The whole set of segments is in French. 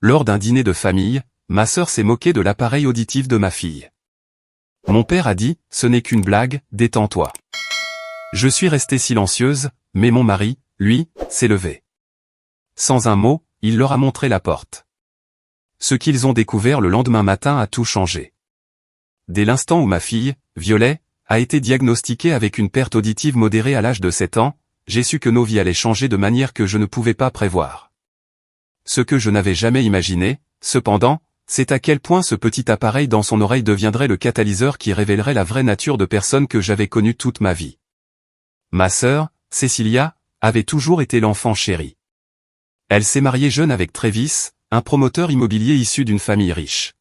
Lors d'un dîner de famille, ma sœur s'est moquée de l'appareil auditif de ma fille. Mon père a dit, ce n'est qu'une blague, détends-toi. Je suis restée silencieuse, mais mon mari, lui, s'est levé. Sans un mot, il leur a montré la porte. Ce qu'ils ont découvert le lendemain matin a tout changé. Dès l'instant où ma fille, Violet, a été diagnostiquée avec une perte auditive modérée à l'âge de 7 ans, j'ai su que nos vies allaient changer de manière que je ne pouvais pas prévoir. Ce que je n'avais jamais imaginé, cependant, c'est à quel point ce petit appareil dans son oreille deviendrait le catalyseur qui révélerait la vraie nature de personne que j'avais connue toute ma vie. Ma sœur, Cecilia, avait toujours été l'enfant chéri. Elle s'est mariée jeune avec Travis, un promoteur immobilier issu d'une famille riche.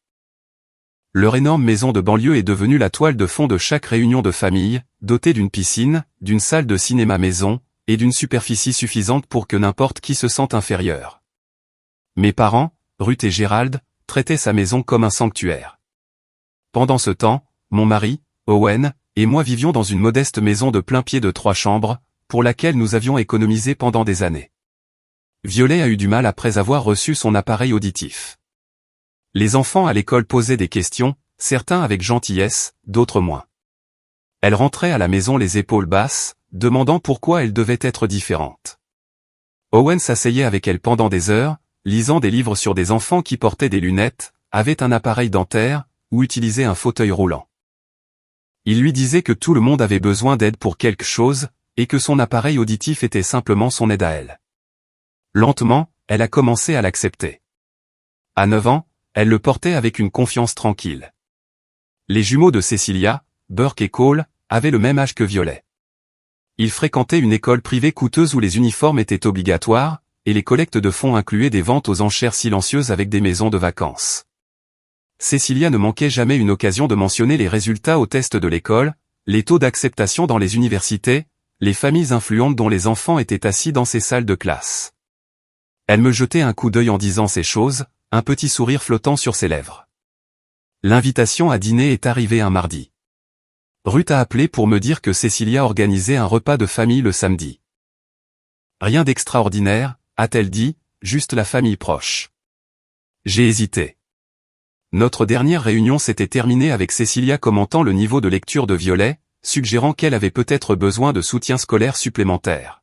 Leur énorme maison de banlieue est devenue la toile de fond de chaque réunion de famille, dotée d'une piscine, d'une salle de cinéma maison, et d'une superficie suffisante pour que n'importe qui se sente inférieur. Mes parents, Ruth et Gérald, traitaient sa maison comme un sanctuaire. Pendant ce temps, mon mari, Owen, et moi vivions dans une modeste maison de plein pied de 3 chambres, pour laquelle nous avions économisé pendant des années. Violet a eu du mal après avoir reçu son appareil auditif. Les enfants à l'école posaient des questions, certains avec gentillesse, d'autres moins. Elle rentrait à la maison les épaules basses, demandant pourquoi elle devait être différente. Owen s'asseyait avec elle pendant des heures, lisant des livres sur des enfants qui portaient des lunettes, avaient un appareil dentaire, ou utilisaient un fauteuil roulant. Il lui disait que tout le monde avait besoin d'aide pour quelque chose, et que son appareil auditif était simplement son aide à elle. Lentement, elle a commencé à l'accepter. À 9 ans, elle le portait avec une confiance tranquille. Les jumeaux de Cecilia, Burke et Cole, avaient le même âge que Violet. Ils fréquentaient une école privée coûteuse où les uniformes étaient obligatoires, et les collectes de fonds incluaient des ventes aux enchères silencieuses avec des maisons de vacances. Cecilia ne manquait jamais une occasion de mentionner les résultats aux tests de l'école, les taux d'acceptation dans les universités, les familles influentes dont les enfants étaient assis dans ces salles de classe. Elle me jetait un coup d'œil en disant ces choses, un petit sourire flottant sur ses lèvres. L'invitation à dîner est arrivée un mardi. Ruth a appelé pour me dire que Cecilia organisait un repas de famille le samedi. Rien d'extraordinaire, a-t-elle dit, juste la famille proche. J'ai hésité. Notre dernière réunion s'était terminée avec Cecilia commentant le niveau de lecture de Violet, suggérant qu'elle avait peut-être besoin de soutien scolaire supplémentaire.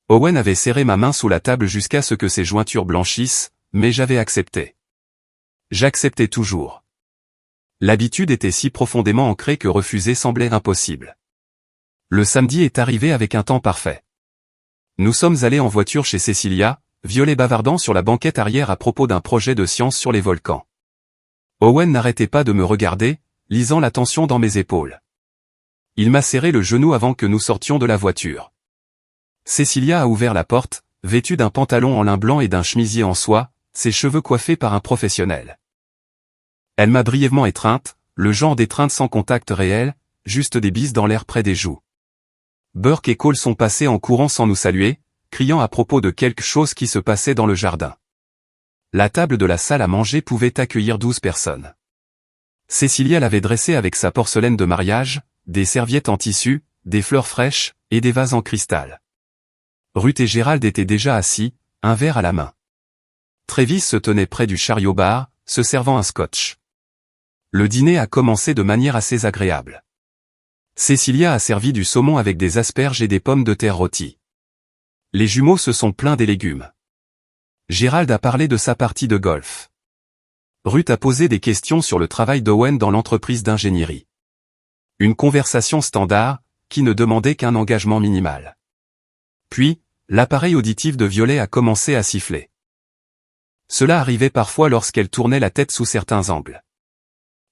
Owen avait serré ma main sous la table jusqu'à ce que ses jointures blanchissent, mais j'avais accepté. J'acceptais toujours. L'habitude était si profondément ancrée que refuser semblait impossible. Le samedi est arrivé avec un temps parfait. Nous sommes allés en voiture chez Cecilia, Violet bavardant sur la banquette arrière à propos d'un projet de science sur les volcans. Owen n'arrêtait pas de me regarder, lisant la tension dans mes épaules. Il m'a serré le genou avant que nous sortions de la voiture. Cecilia a ouvert la porte, vêtue d'un pantalon en lin blanc et d'un chemisier en soie, ses cheveux coiffés par un professionnel. Elle m'a brièvement étreinte, le genre d'étreinte sans contact réel, juste des bises dans l'air près des joues. Burke et Cole sont passés en courant sans nous saluer, criant à propos de quelque chose qui se passait dans le jardin. La table de la salle à manger pouvait accueillir 12 personnes. Cecilia l'avait dressée avec sa porcelaine de mariage, des serviettes en tissu, des fleurs fraîches, et des vases en cristal. Ruth et Gérald étaient déjà assis, un verre à la main. Travis se tenait près du chariot-bar, se servant un scotch. Le dîner a commencé de manière assez agréable. Cecilia a servi du saumon avec des asperges et des pommes de terre rôties. Les jumeaux se sont plaints des légumes. Gérald a parlé de sa partie de golf. Ruth a posé des questions sur le travail d'Owen dans l'entreprise d'ingénierie. Une conversation standard, qui ne demandait qu'un engagement minimal. Puis, l'appareil auditif de Violet a commencé à siffler. Cela arrivait parfois lorsqu'elle tournait la tête sous certains angles.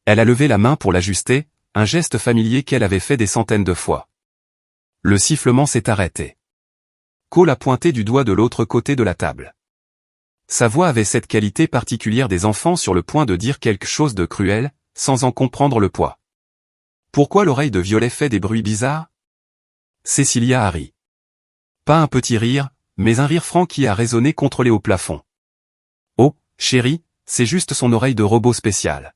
Elle a levé la main pour l'ajuster, un geste familier qu'elle avait fait des centaines de fois. Le sifflement s'est arrêté. Cole a pointé du doigt de l'autre côté de la table. Sa voix avait cette qualité particulière des enfants sur le point de dire quelque chose de cruel, sans en comprendre le poids. Pourquoi l'oreille de Violet fait des bruits bizarres? Cecilia a ri. Pas un petit rire, mais un rire franc qui a résonné contre les hauts plafonds. Oh, chérie, c'est juste son oreille de robot spécial.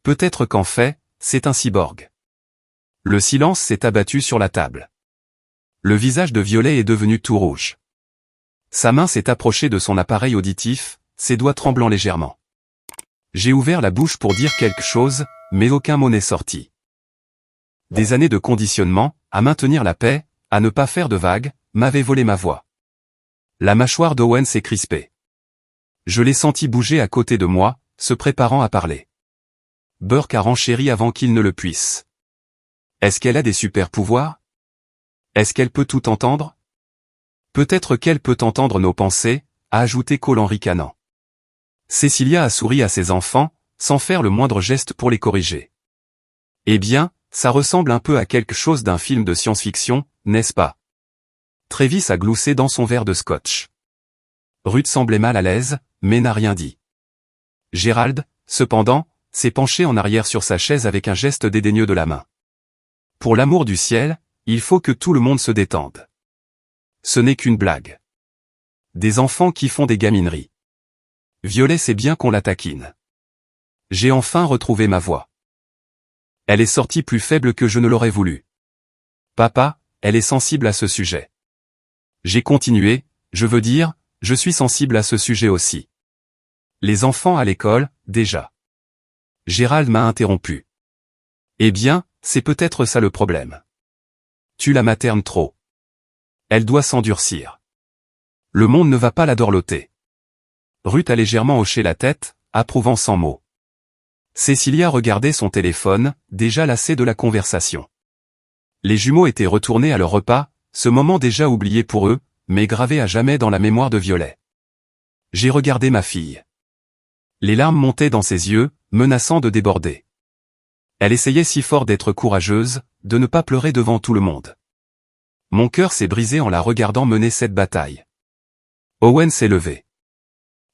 Peut-être qu'en fait, c'est un cyborg. Le silence s'est abattu sur la table. Le visage de Violet est devenu tout rouge. Sa main s'est approchée de son appareil auditif, ses doigts tremblant légèrement. J'ai ouvert la bouche pour dire quelque chose, mais aucun mot n'est sorti. Des années de conditionnement, à maintenir la paix, à ne pas faire de vagues, m'avaient volé ma voix. La mâchoire d'Owen s'est crispée. Je l'ai senti bouger à côté de moi, se préparant à parler. Burke a renchéri avant qu'il ne le puisse. Est-ce qu'elle a des super-pouvoirs? Est-ce qu'elle peut tout entendre? Peut-être qu'elle peut entendre nos pensées, a ajouté Cole en ricanant. Cecilia a souri à ses enfants, sans faire le moindre geste pour les corriger. Eh bien, ça ressemble un peu à quelque chose d'un film de science-fiction, n'est-ce pas? Travis a gloussé dans son verre de scotch. Ruth semblait mal à l'aise, mais n'a rien dit. Gérald, cependant, s'est penché en arrière sur sa chaise avec un geste dédaigneux de la main. Pour l'amour du ciel, il faut que tout le monde se détende. Ce n'est qu'une blague. Des enfants qui font des gamineries. Violet sait bien qu'on la taquine. J'ai enfin retrouvé ma voix. Elle est sortie plus faible que je ne l'aurais voulu. Papa, elle est sensible à ce sujet. J'ai continué, je veux dire, je suis sensible à ce sujet aussi. Les enfants à l'école, déjà. Gérald m'a interrompu. Eh bien, c'est peut-être ça le problème. Tu la maternes trop. Elle doit s'endurcir. Le monde ne va pas la dorloter. Ruth a légèrement hoché la tête, approuvant sans mots. Cecilia regardait son téléphone, déjà lassée de la conversation. Les jumeaux étaient retournés à leur repas, ce moment déjà oublié pour eux, mais gravé à jamais dans la mémoire de Violet. J'ai regardé ma fille. Les larmes montaient dans ses yeux, menaçant de déborder. Elle essayait si fort d'être courageuse, de ne pas pleurer devant tout le monde. Mon cœur s'est brisé en la regardant mener cette bataille. Owen s'est levé.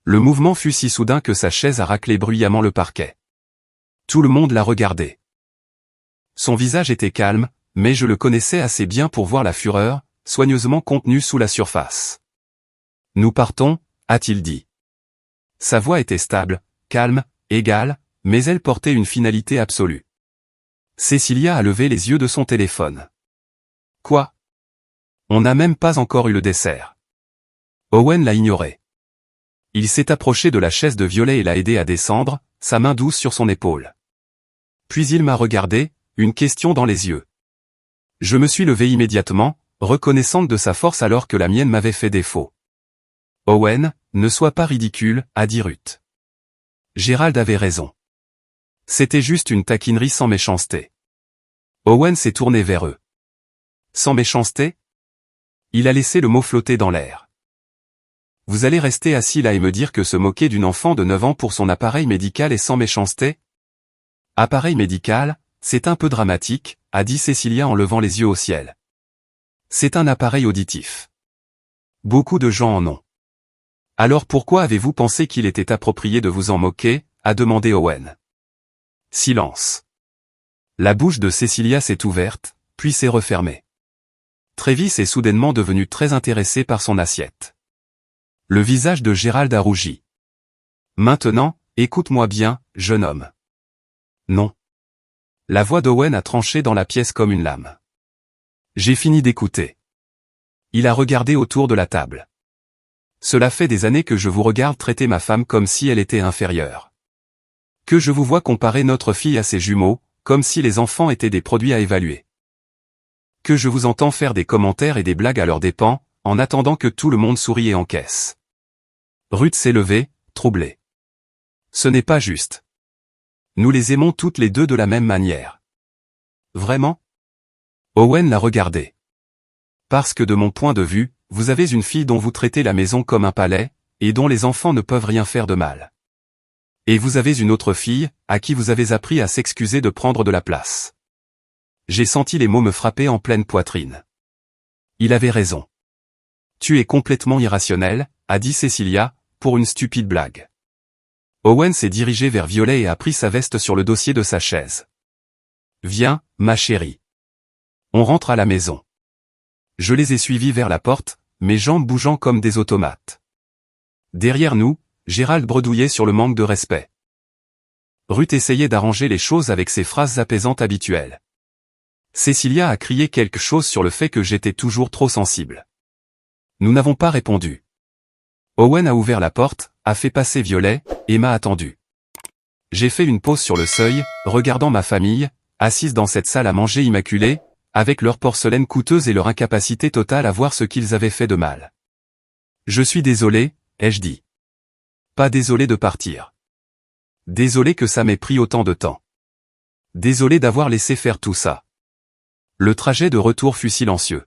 Le mouvement fut si soudain que sa chaise a raclé bruyamment le parquet. Tout le monde l'a regardé. Son visage était calme, mais je le connaissais assez bien pour voir la fureur, soigneusement contenue sous la surface. « Nous partons » a-t-il dit. Sa voix était stable, calme, égale, mais elle portait une finalité absolue. Cecilia a levé les yeux de son téléphone. « Quoi ? On n'a même pas encore eu le dessert. » Owen l'a ignoré. Il s'est approché de la chaise de Violet et l'a aidé à descendre, sa main douce sur son épaule. Puis il m'a regardé, une question dans les yeux. Je me suis levé immédiatement, reconnaissante de sa force alors que la mienne m'avait fait défaut. « Owen, ne sois pas ridicule, » a dit Ruth. Gérald avait raison. C'était juste une taquinerie sans méchanceté. Owen s'est tourné vers eux. Sans méchanceté? Il a laissé le mot flotter dans l'air. Vous allez rester assis là et me dire que se moquer d'une enfant de 9 ans pour son appareil médical est sans méchanceté? Appareil médical, c'est un peu dramatique, a dit Cecilia en levant les yeux au ciel. C'est un appareil auditif. Beaucoup de gens en ont. Alors pourquoi avez-vous pensé qu'il était approprié de vous en moquer, a demandé Owen. Silence. La bouche de Cecilia s'est ouverte, puis s'est refermée. Travis est soudainement devenu très intéressé par son assiette. Le visage de Gérald a rougi. Maintenant, écoute-moi bien, jeune homme. Non. La voix d'Owen a tranché dans la pièce comme une lame. J'ai fini d'écouter. Il a regardé autour de la table. Cela fait des années que je vous regarde traiter ma femme comme si elle était inférieure. Que je vous vois comparer notre fille à ses jumeaux, comme si les enfants étaient des produits à évaluer. Que je vous entends faire des commentaires et des blagues à leurs dépens, en attendant que tout le monde sourie et encaisse. Ruth s'est levée, troublée. Ce n'est pas juste. Nous les aimons toutes les deux de la même manière. Vraiment? Owen l'a regardé. Parce que de mon point de vue, vous avez une fille dont vous traitez la maison comme un palais, et dont les enfants ne peuvent rien faire de mal. Et vous avez une autre fille, à qui vous avez appris à s'excuser de prendre de la place. J'ai senti les mots me frapper en pleine poitrine. Il avait raison. Tu es complètement irrationnel, a dit Cecilia, pour une stupide blague. Owen s'est dirigé vers Violet et a pris sa veste sur le dossier de sa chaise. Viens, ma chérie. On rentre à la maison. Je les ai suivis vers la porte, mes jambes bougeant comme des automates. Derrière nous, Gérald bredouillait sur le manque de respect. Ruth essayait d'arranger les choses avec ses phrases apaisantes habituelles. Cecilia a crié quelque chose sur le fait que j'étais toujours trop sensible. Nous n'avons pas répondu. Owen a ouvert la porte, a fait passer Violet, et m'a attendu. J'ai fait une pause sur le seuil, regardant ma famille, assise dans cette salle à manger immaculée, avec leur porcelaine coûteuse et leur incapacité totale à voir ce qu'ils avaient fait de mal. Je suis désolé, ai-je dit. Pas désolé de partir. Désolé que ça m'ait pris autant de temps. Désolé d'avoir laissé faire tout ça. Le trajet de retour fut silencieux.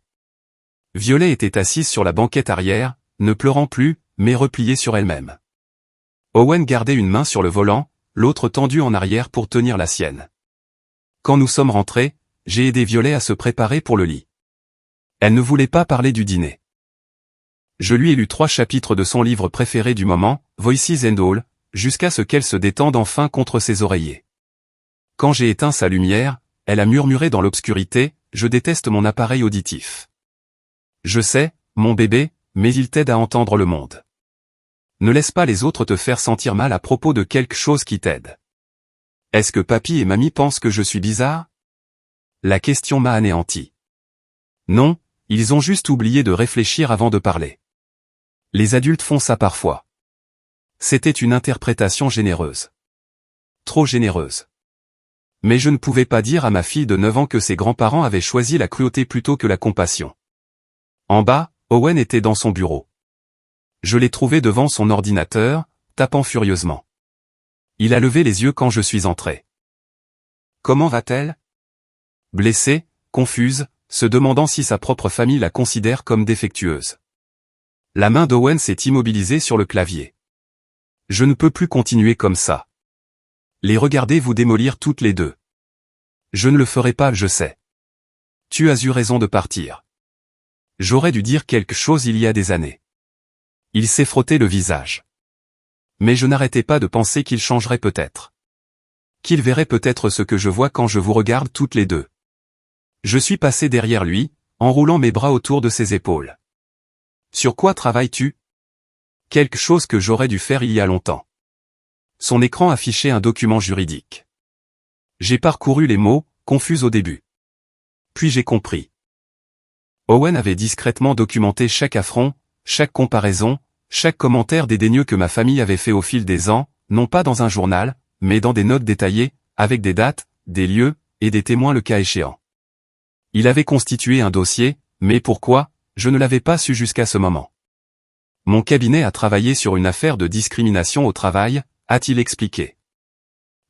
Violet était assise sur la banquette arrière, ne pleurant plus, mais repliée sur elle-même. Owen gardait une main sur le volant, l'autre tendue en arrière pour tenir la sienne. Quand nous sommes rentrés, j'ai aidé Violet à se préparer pour le lit. Elle ne voulait pas parler du dîner. Je lui ai lu 3 chapitres de son livre préféré du moment, Voices and All, jusqu'à ce qu'elle se détende enfin contre ses oreillers. Quand j'ai éteint sa lumière, elle a murmuré dans l'obscurité, « Je déteste mon appareil auditif. » Je sais, mon bébé, mais il t'aide à entendre le monde. Ne laisse pas les autres te faire sentir mal à propos de quelque chose qui t'aide. Est-ce que papy et mamie pensent que je suis bizarre? La question m'a anéanti. Non, ils ont juste oublié de réfléchir avant de parler. Les adultes font ça parfois. C'était une interprétation généreuse. Trop généreuse. Mais je ne pouvais pas dire à ma fille de 9 ans que ses grands-parents avaient choisi la cruauté plutôt que la compassion. En bas, Owen était dans son bureau. Je l'ai trouvé devant son ordinateur, tapant furieusement. Il a levé les yeux quand je suis entré. Comment va-t-elle? Blessée, confuse, se demandant si sa propre famille la considère comme défectueuse. La main d'Owen s'est immobilisée sur le clavier. Je ne peux plus continuer comme ça. Les regarder vous démolir toutes les deux. Je ne le ferai pas, je sais. Tu as eu raison de partir. J'aurais dû dire quelque chose il y a des années. Il s'est frotté le visage. Mais je n'arrêtais pas de penser qu'il changerait peut-être. Qu'il verrait peut-être ce que je vois quand je vous regarde toutes les deux. Je suis passé derrière lui, enroulant mes bras autour de ses épaules. Sur quoi travailles-tu? Quelque chose que j'aurais dû faire il y a longtemps. Son écran affichait un document juridique. J'ai parcouru les mots, confus au début. Puis j'ai compris. Owen avait discrètement documenté chaque affront, chaque comparaison, chaque commentaire dédaigneux que ma famille avait fait au fil des ans, non pas dans un journal, mais dans des notes détaillées, avec des dates, des lieux, et des témoins le cas échéant. Il avait constitué un dossier, mais pourquoi, je ne l'avais pas su jusqu'à ce moment. Mon cabinet a travaillé sur une affaire de discrimination au travail, a-t-il expliqué.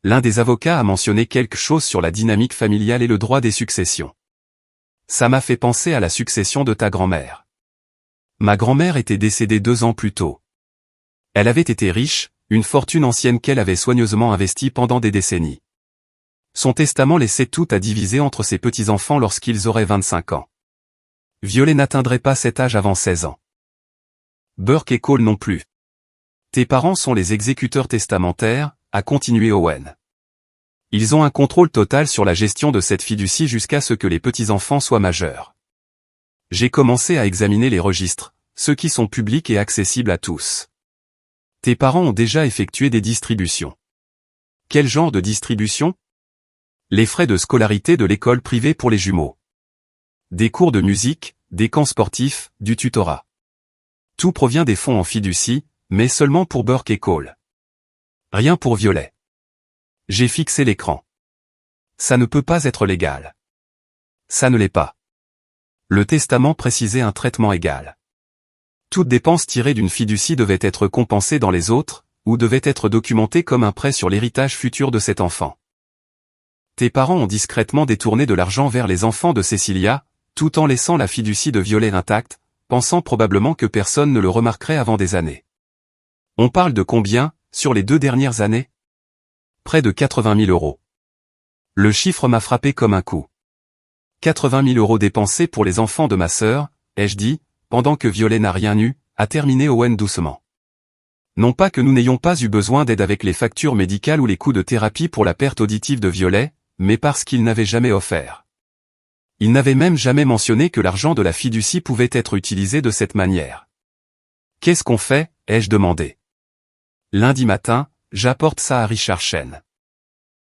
L'un des avocats a mentionné quelque chose sur la dynamique familiale et le droit des successions. Ça m'a fait penser à la succession de ta grand-mère. Ma grand-mère était décédée 2 ans plus tôt. Elle avait été riche, une fortune ancienne qu'elle avait soigneusement investie pendant des décennies. Son testament laissait tout à diviser entre ses petits-enfants lorsqu'ils auraient 25 ans. Violet n'atteindrait pas cet âge avant 16 ans. Burke et Cole non plus. Tes parents sont les exécuteurs testamentaires, a continué Owen. Ils ont un contrôle total sur la gestion de cette fiducie jusqu'à ce que les petits-enfants soient majeurs. J'ai commencé à examiner les registres, ceux qui sont publics et accessibles à tous. Tes parents ont déjà effectué des distributions. Quel genre de distribution? Les frais de scolarité de l'école privée pour les jumeaux. Des cours de musique, des camps sportifs, du tutorat. Tout provient des fonds en fiducie, mais seulement pour Burke et Cole. Rien pour Violet. J'ai fixé l'écran. Ça ne peut pas être légal. Ça ne l'est pas. Le testament précisait un traitement égal. Toute dépense tirée d'une fiducie devait être compensée dans les autres, ou devait être documentée comme un prêt sur l'héritage futur de cet enfant. Tes parents ont discrètement détourné de l'argent vers les enfants de Cecilia, tout en laissant la fiducie de Violet intacte, pensant probablement que personne ne le remarquerait avant des années. On parle de combien, sur les 2 dernières années? Près de 80 000 €. Le chiffre m'a frappé comme un coup. 80 000 € dépensés pour les enfants de ma sœur, ai-je dit, pendant que Violet n'a rien eu, a terminé Owen doucement. Non pas que nous n'ayons pas eu besoin d'aide avec les factures médicales ou les coûts de thérapie pour la perte auditive de Violet, mais parce qu'il n'avait jamais offert. Il n'avait même jamais mentionné que l'argent de la fiducie pouvait être utilisé de cette manière. Qu'est-ce qu'on fait, ai-je demandé. Lundi matin, j'apporte ça à Richard Chen.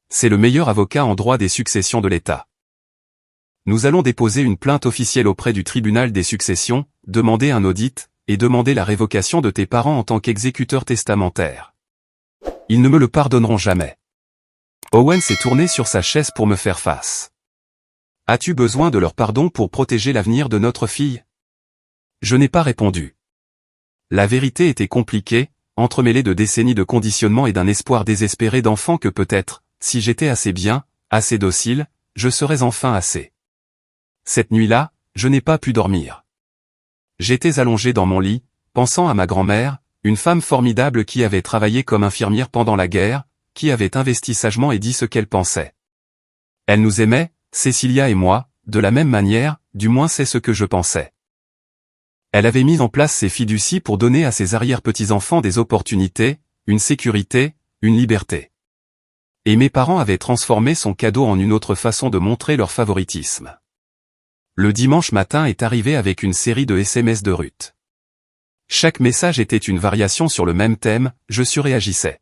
C'est le meilleur avocat en droit des successions de l'État. Nous allons déposer une plainte officielle auprès du tribunal des successions, demander un audit, et demander la révocation de tes parents en tant qu'exécuteur testamentaire. Ils ne me le pardonneront jamais. Owen s'est tourné sur sa chaise pour me faire face. As-tu besoin de leur pardon pour protéger l'avenir de notre fille? Je n'ai pas répondu. La vérité était compliquée, entremêlée de décennies de conditionnement et d'un espoir désespéré d'enfant que peut-être, si j'étais assez bien, assez docile, je serais enfin assez. Cette nuit-là, je n'ai pas pu dormir. J'étais allongé dans mon lit, pensant à ma grand-mère, une femme formidable qui avait travaillé comme infirmière pendant la guerre, qui avait investi sagement et dit ce qu'elle pensait. Elle nous aimait, Cécilia et moi, de la même manière, du moins c'est ce que je pensais. Elle avait mis en place ses fiducies pour donner à ses arrière-petits-enfants des opportunités, une sécurité, une liberté. Et mes parents avaient transformé son cadeau en une autre façon de montrer leur favoritisme. Le dimanche matin est arrivé avec une série de SMS de Ruth. Chaque message était une variation sur le même thème, je surréagissais.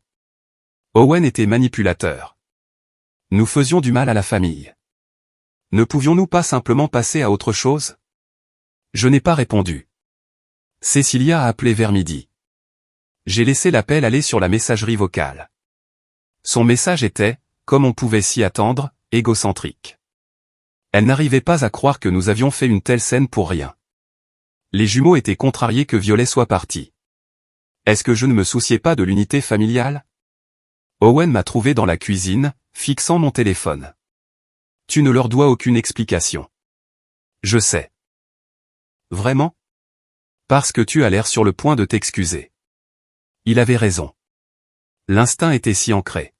Owen était manipulateur. Nous faisions du mal à la famille. Ne pouvions-nous pas simplement passer à autre chose? Je n'ai pas répondu. Cécilia a appelé vers midi. J'ai laissé l'appel aller sur la messagerie vocale. Son message était, comme on pouvait s'y attendre, égocentrique. Elle n'arrivait pas à croire que nous avions fait une telle scène pour rien. Les jumeaux étaient contrariés que Violet soit partie. Est-ce que je ne me souciais pas de l'unité familiale? Owen m'a trouvé dans la cuisine, fixant mon téléphone. Tu ne leur dois aucune explication. Je sais. Vraiment? Parce que tu as l'air sur le point de t'excuser. Il avait raison. L'instinct était si ancré.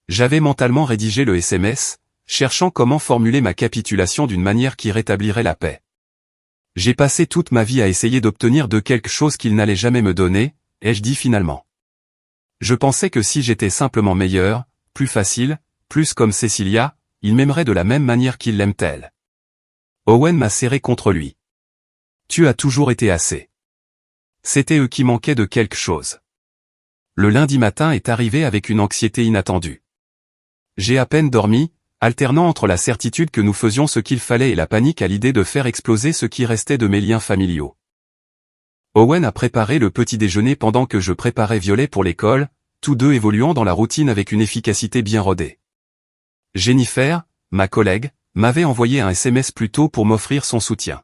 J'avais mentalement rédigé le SMS, cherchant comment formuler ma capitulation d'une manière qui rétablirait la paix. J'ai passé toute ma vie à essayer d'obtenir de quelque chose qu'il n'allait jamais me donner, ai-je dit finalement. Je pensais que si j'étais simplement meilleur, plus facile, plus comme Cécilia, il m'aimerait de la même manière qu'il l'aime-t-elle. Owen m'a serré contre lui. Tu as toujours été assez. C'était eux qui manquaient de quelque chose. Le lundi matin est arrivé avec une anxiété inattendue. J'ai à peine dormi, alternant entre la certitude que nous faisions ce qu'il fallait et la panique à l'idée de faire exploser ce qui restait de mes liens familiaux. Owen a préparé le petit déjeuner pendant que je préparais Violet pour l'école, tous deux évoluant dans la routine avec une efficacité bien rodée. Jennifer, ma collègue, m'avait envoyé un SMS plus tôt pour m'offrir son soutien.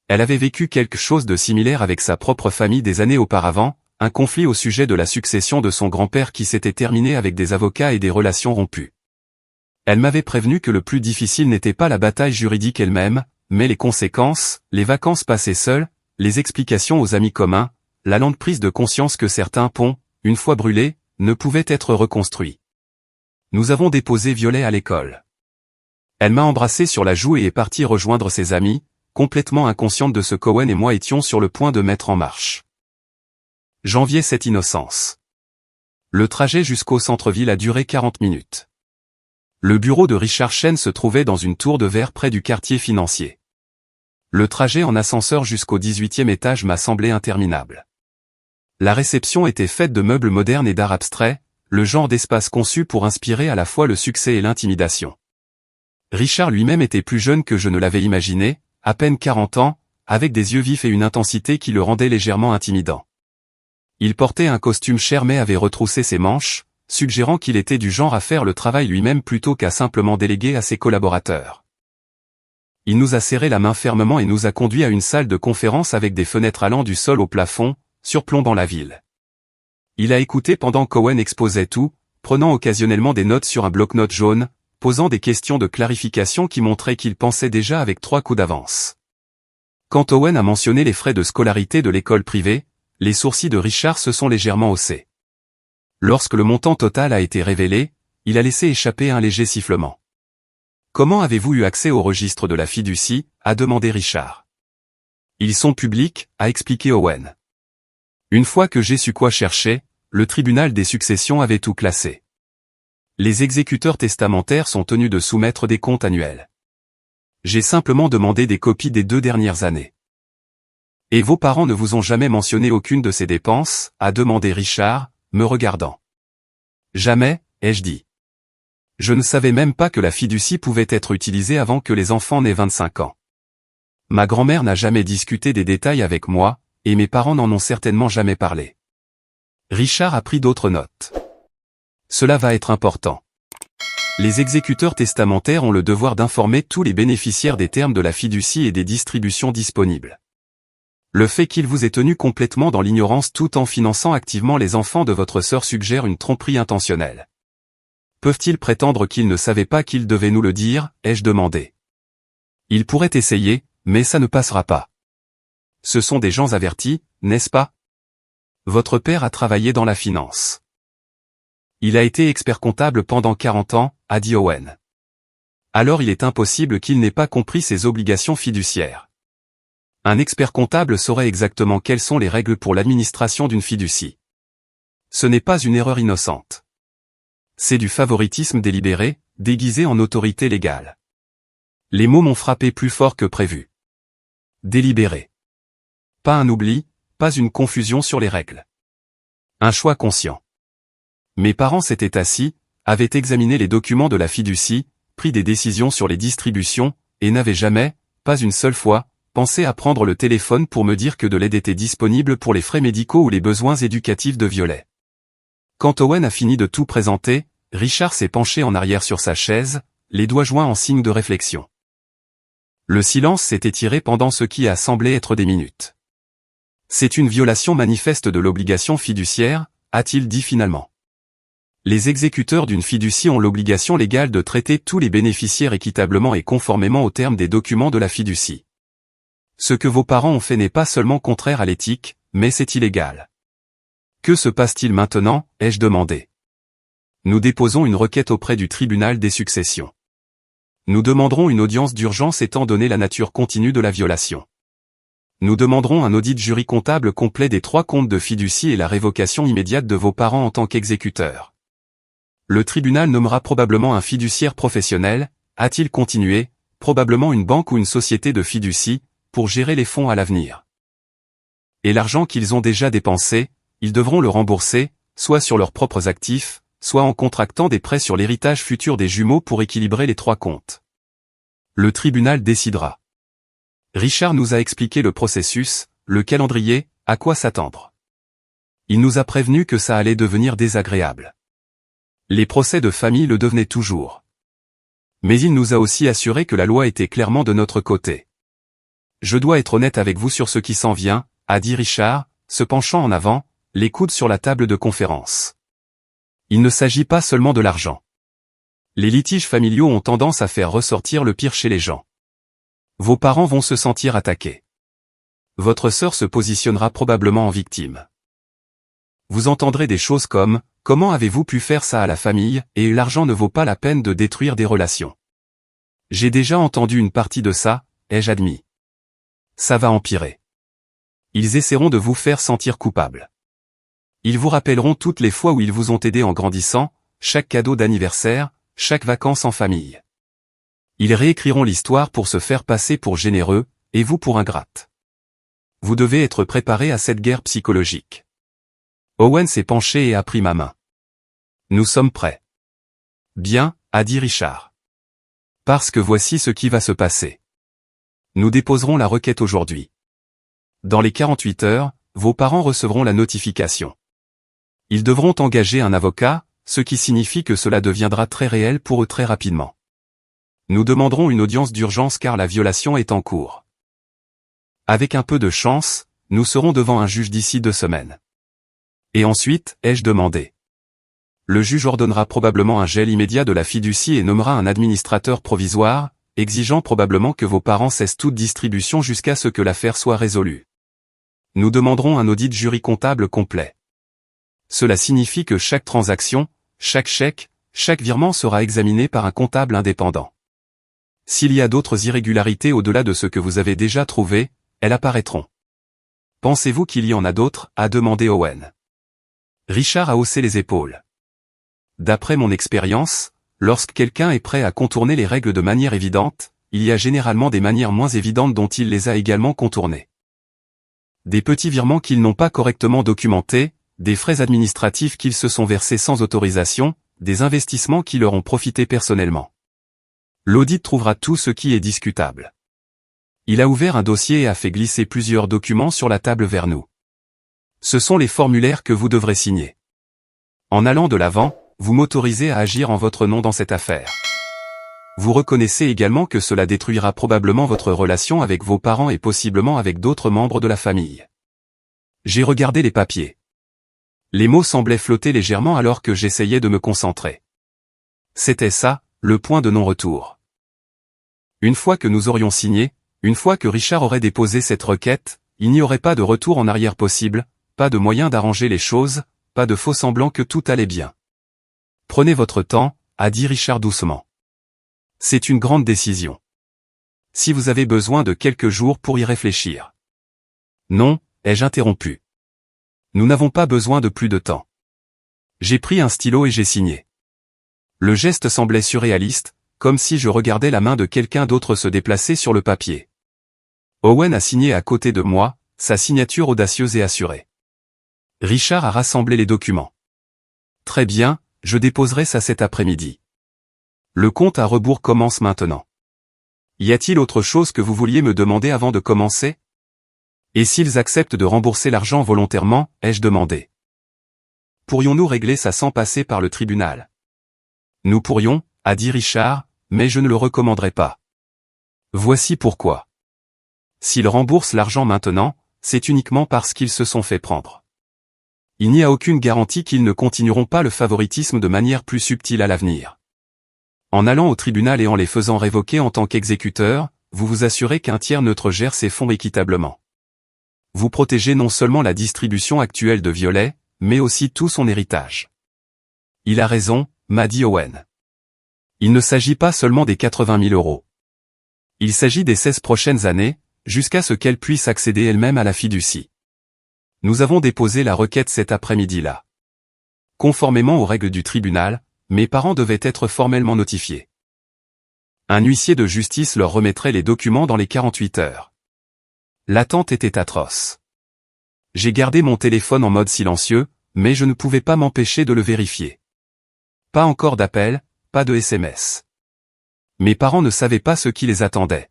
Elle avait vécu quelque chose de similaire avec sa propre famille des années auparavant, un conflit au sujet de la succession de son grand-père qui s'était terminé avec des avocats et des relations rompues. Elle m'avait prévenu que le plus difficile n'était pas la bataille juridique elle-même, mais les conséquences, les vacances passées seules, les explications aux amis communs, la lente prise de conscience que certains ponts, une fois brûlés, ne pouvaient être reconstruits. Nous avons déposé Violet à l'école. Elle m'a embrassé sur la joue et est partie rejoindre ses amis, complètement inconsciente de ce qu'Owen et moi étions sur le point de mettre en marche. J'enviais cette innocence. Le trajet jusqu'au centre-ville a duré 40 minutes. Le bureau de Richard Chen se trouvait dans une tour de verre près du quartier financier. Le trajet en ascenseur jusqu'au 18e étage m'a semblé interminable. La réception était faite de meubles modernes et d'art abstrait, le genre d'espace conçu pour inspirer à la fois le succès et l'intimidation. Richard lui-même était plus jeune que je ne l'avais imaginé, à peine 40 ans, avec des yeux vifs et une intensité qui le rendaient légèrement intimidant. Il portait un costume cher mais avait retroussé ses manches, suggérant qu'il était du genre à faire le travail lui-même plutôt qu'à simplement déléguer à ses collaborateurs. Il nous a serré la main fermement et nous a conduits à une salle de conférence avec des fenêtres allant du sol au plafond, surplombant la ville. Il a écouté pendant qu'Owen exposait tout, prenant occasionnellement des notes sur un bloc-notes jaune, posant des questions de clarification qui montraient qu'il pensait déjà avec 3 coups d'avance. Quand Owen a mentionné les frais de scolarité de l'école privée, les sourcils de Richard se sont légèrement haussés. Lorsque le montant total a été révélé, il a laissé échapper un léger sifflement. « Comment avez-vous eu accès au registre de la fiducie » a demandé Richard. « Ils sont publics » a expliqué Owen. Une fois que j'ai su quoi chercher, le tribunal des successions avait tout classé. Les exécuteurs testamentaires sont tenus de soumettre des comptes annuels. J'ai simplement demandé des copies des 2 dernières années. « Et vos parents ne vous ont jamais mentionné aucune de ces dépenses » a demandé Richard, me regardant. « Jamais, ai-je dit. Je ne savais même pas que la fiducie pouvait être utilisée avant que les enfants n'aient 25 ans. Ma grand-mère n'a jamais discuté des détails avec moi, et mes parents n'en ont certainement jamais parlé. Richard a pris d'autres notes. Cela va être important. Les exécuteurs testamentaires ont le devoir d'informer tous les bénéficiaires des termes de la fiducie et des distributions disponibles. Le fait qu'il vous ait tenu complètement dans l'ignorance tout en finançant activement les enfants de votre sœur suggère une tromperie intentionnelle. Peuvent-ils prétendre qu'ils ne savaient pas qu'ils devaient nous le dire, ai-je demandé. Ils pourraient essayer, mais ça ne passera pas. Ce sont des gens avertis, n'est-ce pas? Votre père a travaillé dans la finance. Il a été expert comptable pendant 40 ans, a dit Owen. Alors il est impossible qu'il n'ait pas compris ses obligations fiduciaires. Un expert comptable saurait exactement quelles sont les règles pour l'administration d'une fiducie. Ce n'est pas une erreur innocente. C'est du favoritisme délibéré, déguisé en autorité légale. Les mots m'ont frappé plus fort que prévu. Délibéré. Pas un oubli, pas une confusion sur les règles. Un choix conscient. Mes parents s'étaient assis, avaient examiné les documents de la fiducie, pris des décisions sur les distributions, et n'avaient jamais, pas une seule fois, pensé à prendre le téléphone pour me dire que de l'aide était disponible pour les frais médicaux ou les besoins éducatifs de Violet. Quand Owen a fini de tout présenter, Richard s'est penché en arrière sur sa chaise, les doigts joints en signe de réflexion. Le silence s'est étiré pendant ce qui a semblé être des minutes. C'est une violation manifeste de l'obligation fiduciaire, a-t-il dit finalement. Les exécuteurs d'une fiducie ont l'obligation légale de traiter tous les bénéficiaires équitablement et conformément aux termes des documents de la fiducie. Ce que vos parents ont fait n'est pas seulement contraire à l'éthique, mais c'est illégal. Que se passe-t-il maintenant, ai-je demandé. Nous déposons une requête auprès du tribunal des successions. Nous demanderons une audience d'urgence étant donné la nature continue de la violation. Nous demanderons un audit jury comptable complet des 3 comptes de fiducie et la révocation immédiate de vos parents en tant qu'exécuteurs. Le tribunal nommera probablement un fiduciaire professionnel, a-t-il continué, probablement une banque ou une société de fiducie, pour gérer les fonds à l'avenir. Et l'argent qu'ils ont déjà dépensé, ils devront le rembourser, soit sur leurs propres actifs, soit en contractant des prêts sur l'héritage futur des jumeaux pour équilibrer les 3 comptes. Le tribunal décidera. Richard nous a expliqué le processus, le calendrier, à quoi s'attendre. Il nous a prévenu que ça allait devenir désagréable. Les procès de famille le devenaient toujours. Mais il nous a aussi assuré que la loi était clairement de notre côté. Je dois être honnête avec vous sur ce qui s'en vient, a dit Richard, se penchant en avant, les coudes sur la table de conférence. Il ne s'agit pas seulement de l'argent. Les litiges familiaux ont tendance à faire ressortir le pire chez les gens. Vos parents vont se sentir attaqués. Votre sœur se positionnera probablement en victime. Vous entendrez des choses comme « Comment avez-vous pu faire ça à la famille ?» et « L'argent ne vaut pas la peine de détruire des relations. » J'ai déjà entendu une partie de ça, ai-je admis. Ça va empirer. Ils essaieront de vous faire sentir coupable. Ils vous rappelleront toutes les fois où ils vous ont aidé en grandissant, chaque cadeau d'anniversaire, chaque vacances en famille. Ils réécriront l'histoire pour se faire passer pour généreux, et vous pour ingrate. Vous devez être préparé à cette guerre psychologique. Owen s'est penché et a pris ma main. Nous sommes prêts. Bien, a dit Richard. Parce que voici ce qui va se passer. Nous déposerons la requête aujourd'hui. Dans les 48 heures, vos parents recevront la notification. Ils devront engager un avocat, ce qui signifie que cela deviendra très réel pour eux très rapidement. Nous demanderons une audience d'urgence car la violation est en cours. Avec un peu de chance, nous serons devant un juge d'ici 2 semaines. Et ensuite, ai-je demandé. Le juge ordonnera probablement un gel immédiat de la fiducie et nommera un administrateur provisoire, exigeant probablement que vos parents cessent toute distribution jusqu'à ce que l'affaire soit résolue. Nous demanderons un audit jury comptable complet. Cela signifie que chaque transaction, chaque chèque, chaque virement sera examiné par un comptable indépendant. S'il y a d'autres irrégularités au-delà de ce que vous avez déjà trouvé, elles apparaîtront. Pensez-vous qu'il y en a d'autres, a demandé Owen. Richard a haussé les épaules. D'après mon expérience, lorsque quelqu'un est prêt à contourner les règles de manière évidente, il y a généralement des manières moins évidentes dont il les a également contournées. Des petits virements qu'ils n'ont pas correctement documentés, des frais administratifs qu'ils se sont versés sans autorisation, des investissements qui leur ont profité personnellement. L'audit trouvera tout ce qui est discutable. Il a ouvert un dossier et a fait glisser plusieurs documents sur la table vers nous. Ce sont les formulaires que vous devrez signer. En allant de l'avant, vous m'autorisez à agir en votre nom dans cette affaire. Vous reconnaissez également que cela détruira probablement votre relation avec vos parents et possiblement avec d'autres membres de la famille. J'ai regardé les papiers. Les mots semblaient flotter légèrement alors que j'essayais de me concentrer. C'était ça, le point de non-retour. Une fois que nous aurions signé, une fois que Richard aurait déposé cette requête, il n'y aurait pas de retour en arrière possible, pas de moyen d'arranger les choses, pas de faux-semblant que tout allait bien. Prenez votre temps, a dit Richard doucement. C'est une grande décision. Si vous avez besoin de quelques jours pour y réfléchir. Non, ai-je interrompu. Nous n'avons pas besoin de plus de temps. J'ai pris un stylo et j'ai signé. Le geste semblait surréaliste, comme si je regardais la main de quelqu'un d'autre se déplacer sur le papier. Owen a signé à côté de moi, sa signature audacieuse et assurée. Richard a rassemblé les documents. Très bien, je déposerai ça cet après-midi. Le compte à rebours commence maintenant. Y a-t-il autre chose que vous vouliez me demander avant de commencer? Et s'ils acceptent de rembourser l'argent volontairement, ai-je demandé. Pourrions-nous régler ça sans passer par le tribunal? Nous pourrions, a dit Richard, mais je ne le recommanderais pas. Voici pourquoi. S'ils remboursent l'argent maintenant, c'est uniquement parce qu'ils se sont fait prendre. Il n'y a aucune garantie qu'ils ne continueront pas le favoritisme de manière plus subtile à l'avenir. En allant au tribunal et en les faisant révoquer en tant qu'exécuteur, vous vous assurez qu'un tiers neutre gère ses fonds équitablement. Vous protégez non seulement la distribution actuelle de Violet, mais aussi tout son héritage. Il a raison, m'a dit Owen. Il ne s'agit pas seulement des 80 000 €. Il s'agit des 16 prochaines années, jusqu'à ce qu'elle puisse accéder elle-même à la fiducie. Nous avons déposé la requête cet après-midi-là. Conformément aux règles du tribunal, mes parents devaient être formellement notifiés. Un huissier de justice leur remettrait les documents dans les 48 heures. L'attente était atroce. J'ai gardé mon téléphone en mode silencieux, mais je ne pouvais pas m'empêcher de le vérifier. Pas encore d'appel, pas de SMS. Mes parents ne savaient pas ce qui les attendait.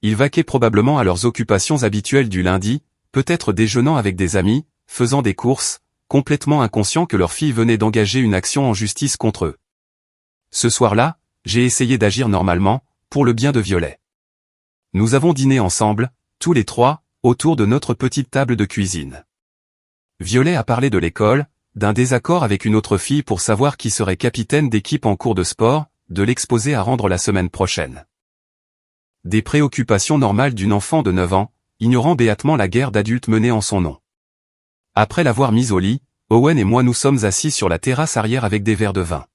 Ils vaquaient probablement à leurs occupations habituelles du lundi, peut-être déjeunant avec des amis, faisant des courses, complètement inconscients que leur fille venait d'engager une action en justice contre eux. Ce soir-là, j'ai essayé d'agir normalement, pour le bien de Violet. Nous avons dîné ensemble, tous les trois, autour de notre petite table de cuisine. Violet a parlé de l'école, d'un désaccord avec une autre fille pour savoir qui serait capitaine d'équipe en cours de sport, de l'exposé à rendre la semaine prochaine. Des préoccupations normales d'une enfant de 9 ans, ignorant béatement la guerre d'adultes menée en son nom. Après l'avoir mise au lit, Owen et moi nous sommes assis sur la terrasse arrière avec des verres de vin.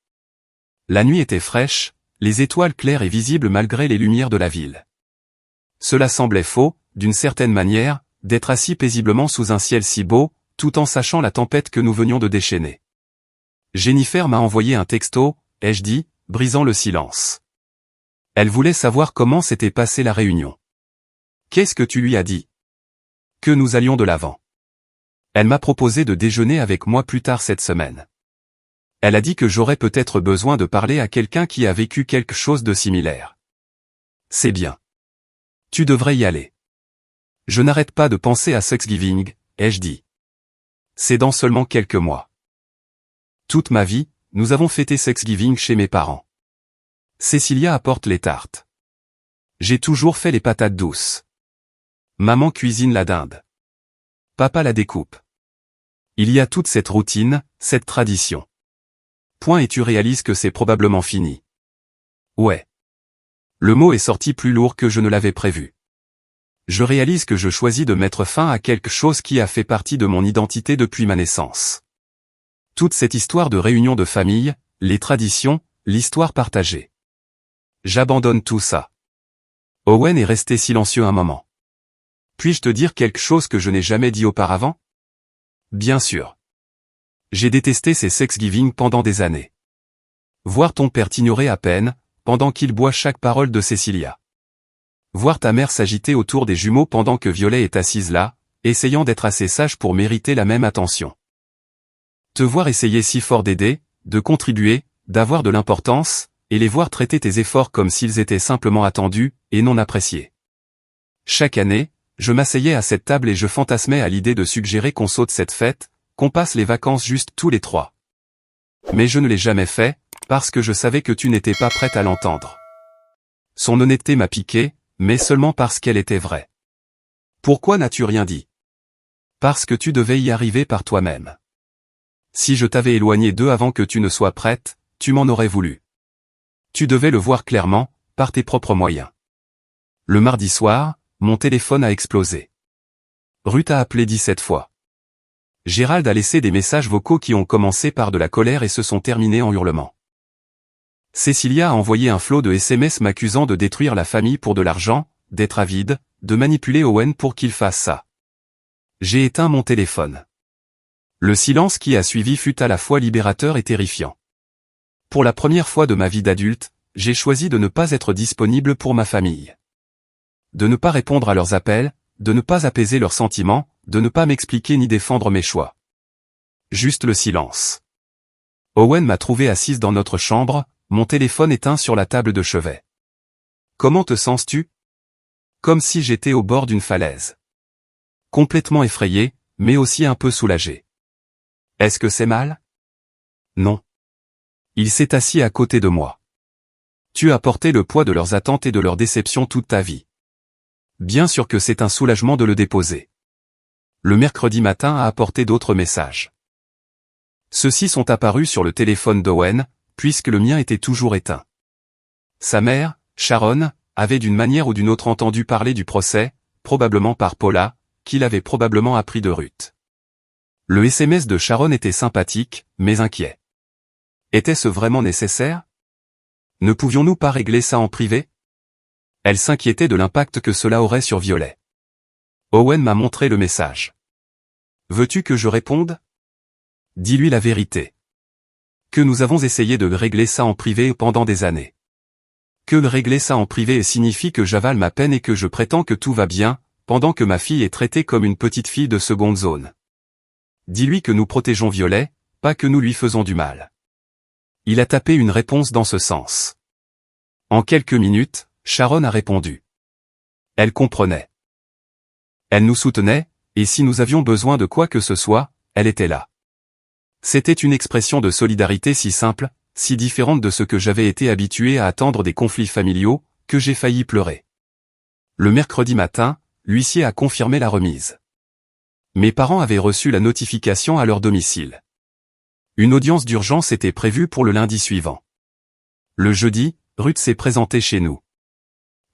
La nuit était fraîche, les étoiles claires et visibles malgré les lumières de la ville. Cela semblait faux, d'une certaine manière, d'être assis paisiblement sous un ciel si beau, tout en sachant la tempête que nous venions de déchaîner. Jennifer m'a envoyé un texto, ai-je dit, brisant le silence. Elle voulait savoir comment s'était passée la réunion. Qu'est-ce que tu lui as dit? Que nous allions de l'avant. Elle m'a proposé de déjeuner avec moi plus tard cette semaine. Elle a dit que j'aurais peut-être besoin de parler à quelqu'un qui a vécu quelque chose de similaire. C'est bien. Tu devrais y aller. Je n'arrête pas de penser à Thanksgiving, ai-je dit. C'est dans seulement quelques mois. Toute ma vie, nous avons fêté Thanksgiving chez mes parents. Cecilia apporte les tartes. J'ai toujours fait les patates douces. Maman cuisine la dinde. Papa la découpe. Il y a toute cette routine, cette tradition. Point et tu réalises que c'est probablement fini. Ouais. Le mot est sorti plus lourd que je ne l'avais prévu. Je réalise que je choisis de mettre fin à quelque chose qui a fait partie de mon identité depuis ma naissance. Toute cette histoire de réunion de famille, les traditions, l'histoire partagée. J'abandonne tout ça. Owen est resté silencieux un moment. Puis-je te dire quelque chose que je n'ai jamais dit auparavant? Bien sûr. J'ai détesté ces Thanksgiving pendant des années. Voir ton père t'ignorer à peine, pendant qu'il boit chaque parole de Cecilia. Voir ta mère s'agiter autour des jumeaux pendant que Violet est assise là, essayant d'être assez sage pour mériter la même attention. Te voir essayer si fort d'aider, de contribuer, d'avoir de l'importance, et les voir traiter tes efforts comme s'ils étaient simplement attendus, et non appréciés. Chaque année, je m'asseyais à cette table et je fantasmais à l'idée de suggérer qu'on saute cette fête, qu'on passe les vacances juste tous les trois. Mais je ne l'ai jamais fait, parce que je savais que tu n'étais pas prête à l'entendre. Son honnêteté m'a piqué, mais seulement parce qu'elle était vraie. Pourquoi n'as-tu rien dit? Parce que tu devais y arriver par toi-même. Si je t'avais éloigné d'eux avant que tu ne sois prête, tu m'en aurais voulu. Tu devais le voir clairement, par tes propres moyens. Le mardi soir, mon téléphone a explosé. Ruth a appelé 17 fois. Gérald a laissé des messages vocaux qui ont commencé par de la colère et se sont terminés en hurlements. Cécilia a envoyé un flot de SMS m'accusant de détruire la famille pour de l'argent, d'être avide, de manipuler Owen pour qu'il fasse ça. J'ai éteint mon téléphone. Le silence qui a suivi fut à la fois libérateur et terrifiant. Pour la première fois de ma vie d'adulte, j'ai choisi de ne pas être disponible pour ma famille. De ne pas répondre à leurs appels, de ne pas apaiser leurs sentiments, de ne pas m'expliquer ni défendre mes choix. Juste le silence. Owen m'a trouvé assise dans notre chambre, mon téléphone éteint sur la table de chevet. Comment te sens-tu? Comme si j'étais au bord d'une falaise. Complètement effrayé, mais aussi un peu soulagé. Est-ce que c'est mal? Non. Il s'est assis à côté de moi. Tu as porté le poids de leurs attentes et de leurs déceptions toute ta vie. Bien sûr que c'est un soulagement de le déposer. Le mercredi matin a apporté d'autres messages. Ceux-ci sont apparus sur le téléphone d'Owen, puisque le mien était toujours éteint. Sa mère, Sharon, avait d'une manière ou d'une autre entendu parler du procès, probablement par Paula, qu'il avait probablement appris de Ruth. Le SMS de Sharon était sympathique, mais inquiet. Était-ce vraiment nécessaire? Ne pouvions-nous pas régler ça en privé? Elle s'inquiétait de l'impact que cela aurait sur Violet. Owen m'a montré le message. Veux-tu que je réponde? Dis-lui la vérité. Que nous avons essayé de régler ça en privé pendant des années. Que régler ça en privé signifie que j'avale ma peine et que je prétends que tout va bien, pendant que ma fille est traitée comme une petite fille de seconde zone. Dis-lui que nous protégeons Violet, pas que nous lui faisons du mal. Il a tapé une réponse dans ce sens. En quelques minutes, Sharon a répondu. Elle comprenait. Elle nous soutenait, et si nous avions besoin de quoi que ce soit, elle était là. C'était une expression de solidarité si simple, si différente de ce que j'avais été habitué à attendre des conflits familiaux, que j'ai failli pleurer. Le mercredi matin, l'huissier a confirmé la remise. Mes parents avaient reçu la notification à leur domicile. Une audience d'urgence était prévue pour le lundi suivant. Le jeudi, Ruth s'est présentée chez nous.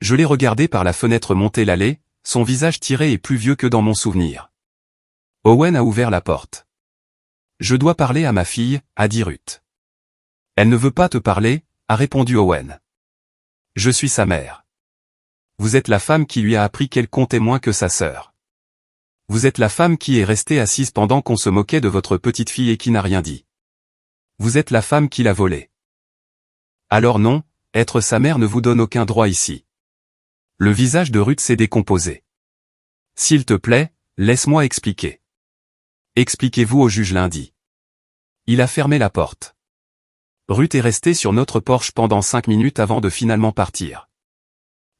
Je l'ai regardée par la fenêtre monter l'allée, son visage tiré et plus vieux que dans mon souvenir. Owen a ouvert la porte. Je dois parler à ma fille, a dit Ruth. Elle ne veut pas te parler, a répondu Owen. Je suis sa mère. Vous êtes la femme qui lui a appris qu'elle comptait moins que sa sœur. Vous êtes la femme qui est restée assise pendant qu'on se moquait de votre petite fille et qui n'a rien dit. Vous êtes la femme qui l'a volée. Alors non, être sa mère ne vous donne aucun droit ici. Le visage de Ruth s'est décomposé. S'il te plaît, laisse-moi expliquer. Expliquez-vous au juge lundi. Il a fermé la porte. Ruth est restée sur notre porche pendant 5 minutes avant de finalement partir.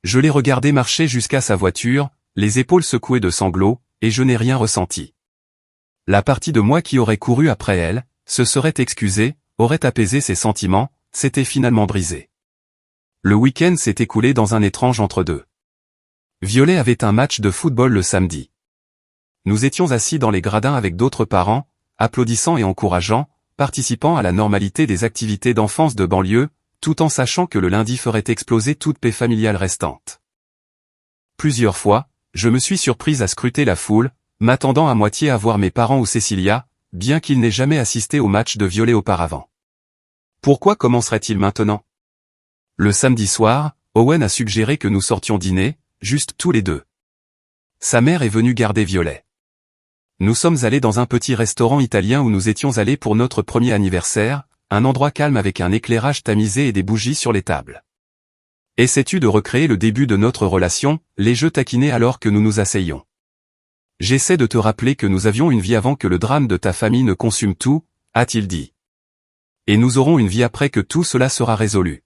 Je l'ai regardée marcher jusqu'à sa voiture, les épaules secouées de sanglots, et je n'ai rien ressenti. La partie de moi qui aurait couru après elle, se serait excusée, aurait apaisé ses sentiments, s'était finalement brisée. Le week-end s'est écoulé dans un étrange entre-deux. Violet avait un match de football le samedi. Nous étions assis dans les gradins avec d'autres parents, applaudissant et encourageant, participant à la normalité des activités d'enfance de banlieue, tout en sachant que le lundi ferait exploser toute paix familiale restante. Plusieurs fois, je me suis surprise à scruter la foule, m'attendant à moitié à voir mes parents ou Cécilia, bien qu'ils n'aient jamais assisté au match de Violet auparavant. Pourquoi commencerait-il maintenant? Le samedi soir, Owen a suggéré que nous sortions dîner, juste tous les deux. Sa mère est venue garder Violet. Nous sommes allés dans un petit restaurant italien où nous étions allés pour notre premier anniversaire, un endroit calme avec un éclairage tamisé et des bougies sur les tables. Essaies-tu de recréer le début de notre relation, les jeux taquinés alors que nous nous asseyions? J'essaie de te rappeler que nous avions une vie avant que le drame de ta famille ne consume tout, a-t-il dit. Et nous aurons une vie après que tout cela sera résolu.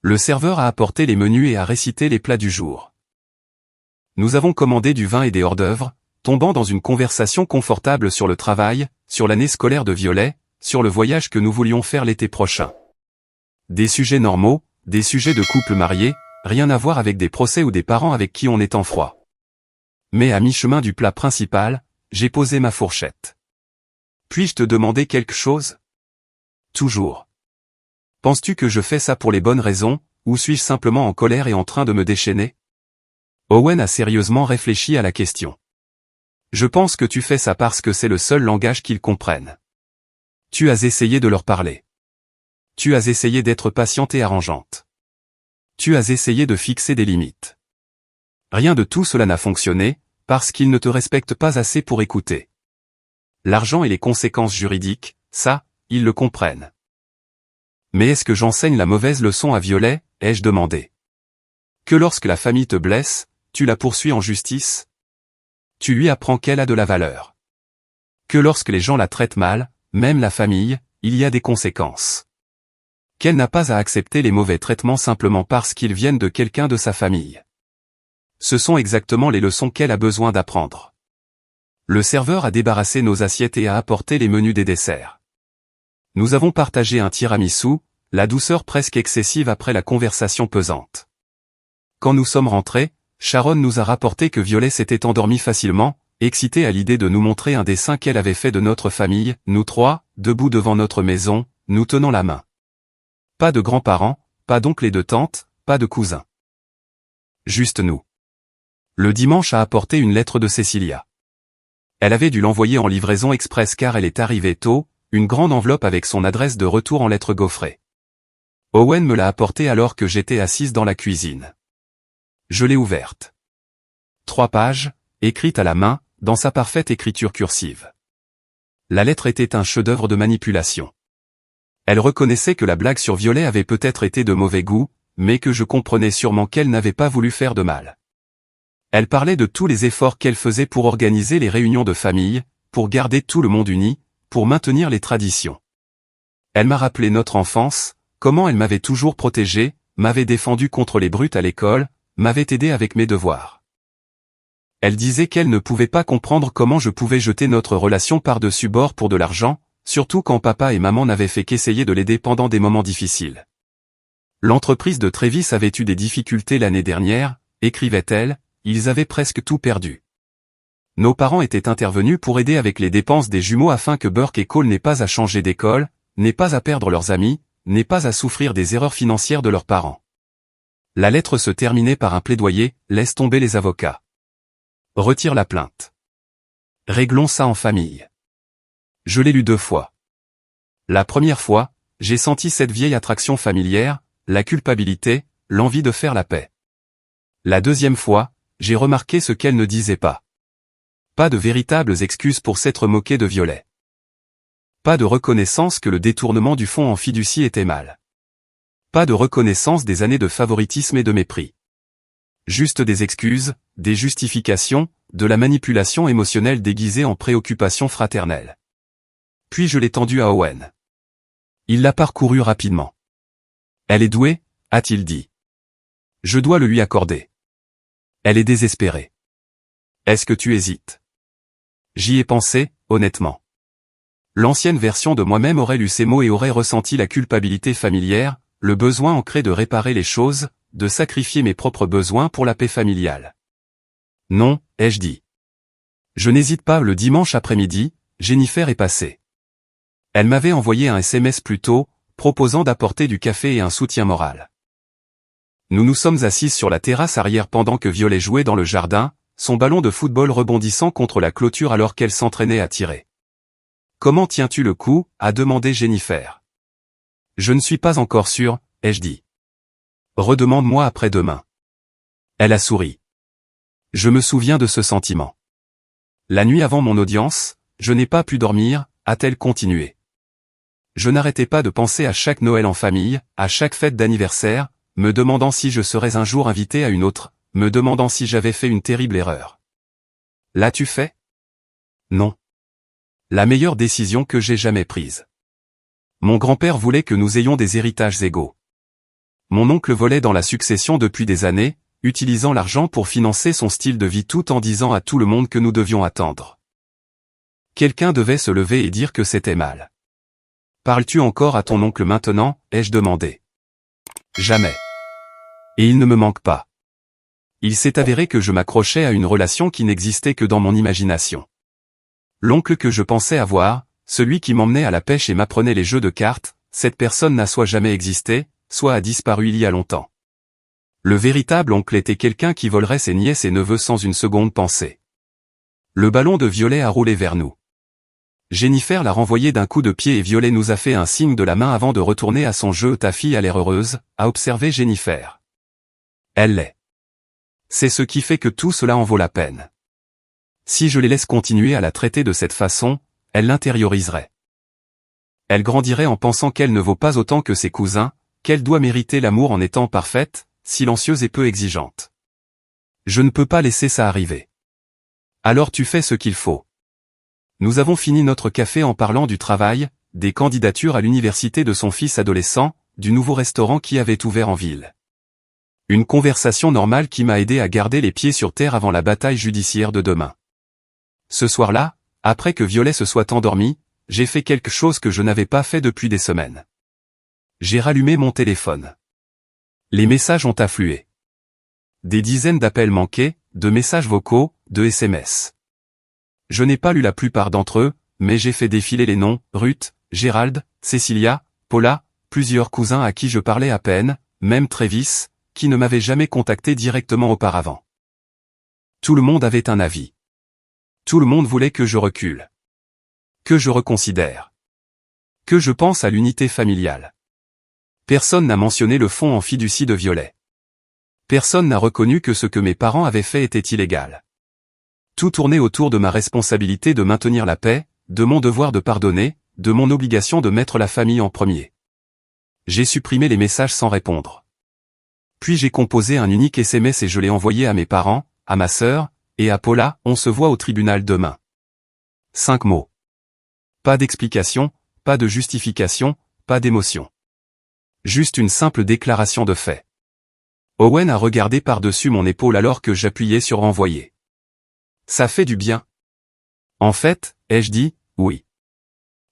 Le serveur a apporté les menus et a récité les plats du jour. Nous avons commandé du vin et des hors-d'œuvre, tombant dans une conversation confortable sur le travail, sur l'année scolaire de Violet, sur le voyage que nous voulions faire l'été prochain. Des sujets normaux, des sujets de couples mariés, rien à voir avec des procès ou des parents avec qui on est en froid. Mais à mi-chemin du plat principal, j'ai posé ma fourchette. Puis-je te demander quelque chose? Toujours. Penses-tu que je fais ça pour les bonnes raisons, ou suis-je simplement en colère et en train de me déchaîner? Owen a sérieusement réfléchi à la question. Je pense que tu fais ça parce que c'est le seul langage qu'ils comprennent. Tu as essayé de leur parler. Tu as essayé d'être patiente et arrangeante. Tu as essayé de fixer des limites. Rien de tout cela n'a fonctionné, parce qu'ils ne te respectent pas assez pour écouter. L'argent et les conséquences juridiques, ça, ils le comprennent. Mais est-ce que j'enseigne la mauvaise leçon à Violet, ai-je demandé. Que lorsque la famille te blesse, tu la poursuis en justice? Tu lui apprends qu'elle a de la valeur. Que lorsque les gens la traitent mal, même la famille, il y a des conséquences. Qu'elle n'a pas à accepter les mauvais traitements simplement parce qu'ils viennent de quelqu'un de sa famille. Ce sont exactement les leçons qu'elle a besoin d'apprendre. Le serveur a débarrassé nos assiettes et a apporté les menus des desserts. Nous avons partagé un tiramisu, la douceur presque excessive après la conversation pesante. Quand nous sommes rentrés, Sharon nous a rapporté que Violet s'était endormie facilement, excitée à l'idée de nous montrer un dessin qu'elle avait fait de notre famille, nous trois, debout devant notre maison, nous tenant la main. Pas de grands-parents, pas d'oncles et de tantes, pas de cousins. Juste nous. Le dimanche a apporté une lettre de Cecilia. Elle avait dû l'envoyer en livraison express car elle est arrivée tôt, une grande enveloppe avec son adresse de retour en lettres gaufrées. Owen me l'a apportée alors que j'étais assise dans la cuisine. Je l'ai ouverte. 3 pages, écrites à la main, dans sa parfaite écriture cursive. La lettre était un chef-d'œuvre de manipulation. Elle reconnaissait que la blague sur Violet avait peut-être été de mauvais goût, mais que je comprenais sûrement qu'elle n'avait pas voulu faire de mal. Elle parlait de tous les efforts qu'elle faisait pour organiser les réunions de famille, pour garder tout le monde uni, pour maintenir les traditions. Elle m'a rappelé notre enfance, comment elle m'avait toujours protégé, m'avait défendu contre les brutes à l'école, m'avait aidé avec mes devoirs. Elle disait qu'elle ne pouvait pas comprendre comment je pouvais jeter notre relation par-dessus bord pour de l'argent, surtout quand papa et maman n'avaient fait qu'essayer de l'aider pendant des moments difficiles. L'entreprise de Travis avait eu des difficultés l'année dernière, écrivait-elle, ils avaient presque tout perdu. Nos parents étaient intervenus pour aider avec les dépenses des jumeaux afin que Burke et Cole n'aient pas à changer d'école, n'aient pas à perdre leurs amis, n'aient pas à souffrir des erreurs financières de leurs parents. La lettre se terminait par un plaidoyer, laisse tomber les avocats. Retire la plainte. Réglons ça en famille. Je l'ai lu 2 fois. La première fois, j'ai senti cette vieille attraction familière, la culpabilité, l'envie de faire la paix. La deuxième fois, j'ai remarqué ce qu'elle ne disait pas. Pas de véritables excuses pour s'être moquée de Violet. Pas de reconnaissance que le détournement du fonds en fiducie était mal. Pas de reconnaissance des années de favoritisme et de mépris. Juste des excuses, des justifications, de la manipulation émotionnelle déguisée en préoccupation fraternelle. Puis je l'ai tendue à Owen. Il l'a parcourue rapidement. Elle est douée, a-t-il dit. Je dois le lui accorder. Elle est désespérée. Est-ce que tu hésites? J'y ai pensé, honnêtement. L'ancienne version de moi-même aurait lu ces mots et aurait ressenti la culpabilité familière, le besoin ancré de réparer les choses, de sacrifier mes propres besoins pour la paix familiale. Non, ai-je dit. Je n'hésite pas. Le dimanche après-midi, Jennifer est passée. Elle m'avait envoyé un SMS plus tôt, proposant d'apporter du café et un soutien moral. Nous nous sommes assises sur la terrasse arrière pendant que Violet jouait dans le jardin, son ballon de football rebondissant contre la clôture alors qu'elle s'entraînait à tirer. « Comment tiens-tu le coup ?» a demandé Jennifer. « Je ne suis pas encore sûre, ai-je dit. Redemande-moi après-demain. » Elle a souri. Je me souviens de ce sentiment. La nuit avant mon audience, je n'ai pas pu dormir, a-t-elle continué. Je n'arrêtais pas de penser à chaque Noël en famille, à chaque fête d'anniversaire, me demandant si je serais un jour invité à une autre, me demandant si j'avais fait une terrible erreur. L'as-tu fait? Non. La meilleure décision que j'ai jamais prise. Mon grand-père voulait que nous ayons des héritages égaux. Mon oncle volait dans la succession depuis des années, utilisant l'argent pour financer son style de vie tout en disant à tout le monde que nous devions attendre. Quelqu'un devait se lever et dire que c'était mal. Parles-tu encore à ton oncle maintenant, ai-je demandé. Jamais. Et il ne me manque pas. Il s'est avéré que je m'accrochais à une relation qui n'existait que dans mon imagination. L'oncle que je pensais avoir, celui qui m'emmenait à la pêche et m'apprenait les jeux de cartes, cette personne n'a soit jamais existé, soit a disparu il y a longtemps. Le véritable oncle était quelqu'un qui volerait ses nièces et neveux sans une seconde pensée. Le ballon de Violet a roulé vers nous. Jennifer l'a renvoyé d'un coup de pied et Violet nous a fait un signe de la main avant de retourner à son jeu. Ta fille a l'air heureuse, a observé Jennifer. Elle l'est. C'est ce qui fait que tout cela en vaut la peine. Si je les laisse continuer à la traiter de cette façon, elle l'intérioriserait. Elle grandirait en pensant qu'elle ne vaut pas autant que ses cousins, qu'elle doit mériter l'amour en étant parfaite, silencieuse et peu exigeante. Je ne peux pas laisser ça arriver. Alors tu fais ce qu'il faut. Nous avons fini notre café en parlant du travail, des candidatures à l'université de son fils adolescent, du nouveau restaurant qui avait ouvert en ville. Une conversation normale qui m'a aidé à garder les pieds sur terre avant la bataille judiciaire de demain. Ce soir-là, après que Violet se soit endormie, j'ai fait quelque chose que je n'avais pas fait depuis des semaines. J'ai rallumé mon téléphone. Les messages ont afflué. Des dizaines d'appels manqués, de messages vocaux, de SMS. Je n'ai pas lu la plupart d'entre eux, mais j'ai fait défiler les noms, Ruth, Gérald, Cecilia, Paula, plusieurs cousins à qui je parlais à peine, même Travis, qui ne m'avait jamais contacté directement auparavant. Tout le monde avait un avis. Tout le monde voulait que je recule. Que je reconsidère. Que je pense à l'unité familiale. Personne n'a mentionné le fonds en fiducie de Violet. Personne n'a reconnu que ce que mes parents avaient fait était illégal. Tout tournait autour de ma responsabilité de maintenir la paix, de mon devoir de pardonner, de mon obligation de mettre la famille en premier. J'ai supprimé les messages sans répondre. Puis j'ai composé un unique SMS et je l'ai envoyé à mes parents, à ma sœur, et à Paula. On se voit au tribunal demain. 5 mots. Pas d'explication, pas de justification, pas d'émotion. Juste une simple déclaration de fait. Owen a regardé par-dessus mon épaule alors que j'appuyais sur envoyer. Ça fait du bien. En fait, ai-je dit, oui.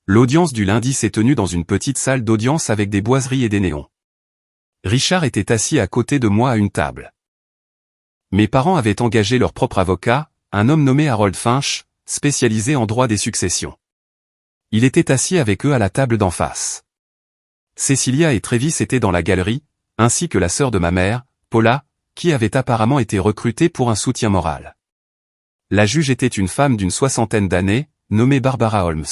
L'audience du lundi s'est tenue dans une petite salle d'audience avec des boiseries et des néons. Richard était assis à côté de moi à une table. Mes parents avaient engagé leur propre avocat, un homme nommé Harold Finch, spécialisé en droit des successions. Il était assis avec eux à la table d'en face. Cecilia et Travis étaient dans la galerie, ainsi que la sœur de ma mère, Paula, qui avait apparemment été recrutée pour un soutien moral. La juge était une femme d'une 60aine d'années, nommée Barbara Holmes.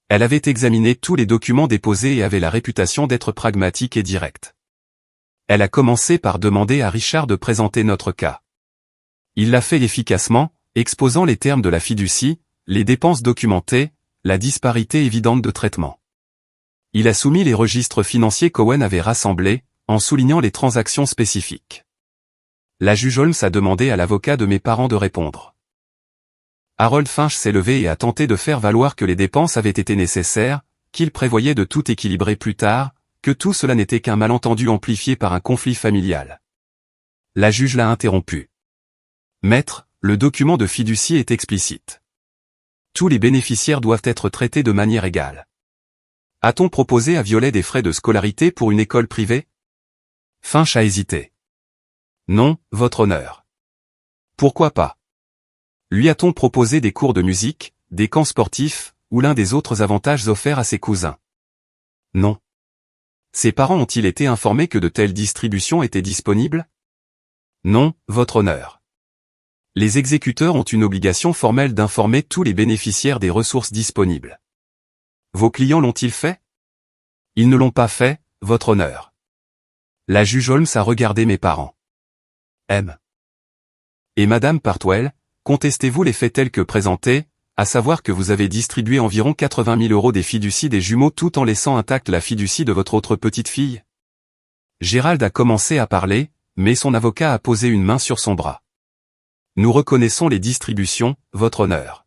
Elle avait examiné tous les documents déposés et avait la réputation d'être pragmatique et directe. Elle a commencé par demander à Richard de présenter notre cas. Il l'a fait efficacement, exposant les termes de la fiducie, les dépenses documentées, la disparité évidente de traitement. Il a soumis les registres financiers qu'Owen avait rassemblés, en soulignant les transactions spécifiques. La juge Holmes a demandé à l'avocat de mes parents de répondre. Harold Finch s'est levé et a tenté de faire valoir que les dépenses avaient été nécessaires, qu'il prévoyait de tout équilibrer plus tard, que tout cela n'était qu'un malentendu amplifié par un conflit familial. La juge l'a interrompu. Maître, le document de fiducie est explicite. Tous les bénéficiaires doivent être traités de manière égale. A-t-on proposé à Violet des frais de scolarité pour une école privée? Finch a hésité. Non, votre honneur. Pourquoi pas? Lui a-t-on proposé des cours de musique, des camps sportifs, ou l'un des autres avantages offerts à ses cousins? Non. Ses parents ont-ils été informés que de telles distributions étaient disponibles? Non, votre honneur. Les exécuteurs ont une obligation formelle d'informer tous les bénéficiaires des ressources disponibles. Vos clients l'ont-ils fait? Ils ne l'ont pas fait, votre honneur. La juge Holmes a regardé mes parents. M. Et Madame Partwell, contestez-vous les faits tels que présentés, à savoir que vous avez distribué environ 80 000 € des fiducies des jumeaux tout en laissant intacte la fiducie de votre autre petite fille? Gérald a commencé à parler, mais son avocat a posé une main sur son bras. Nous reconnaissons les distributions, votre honneur.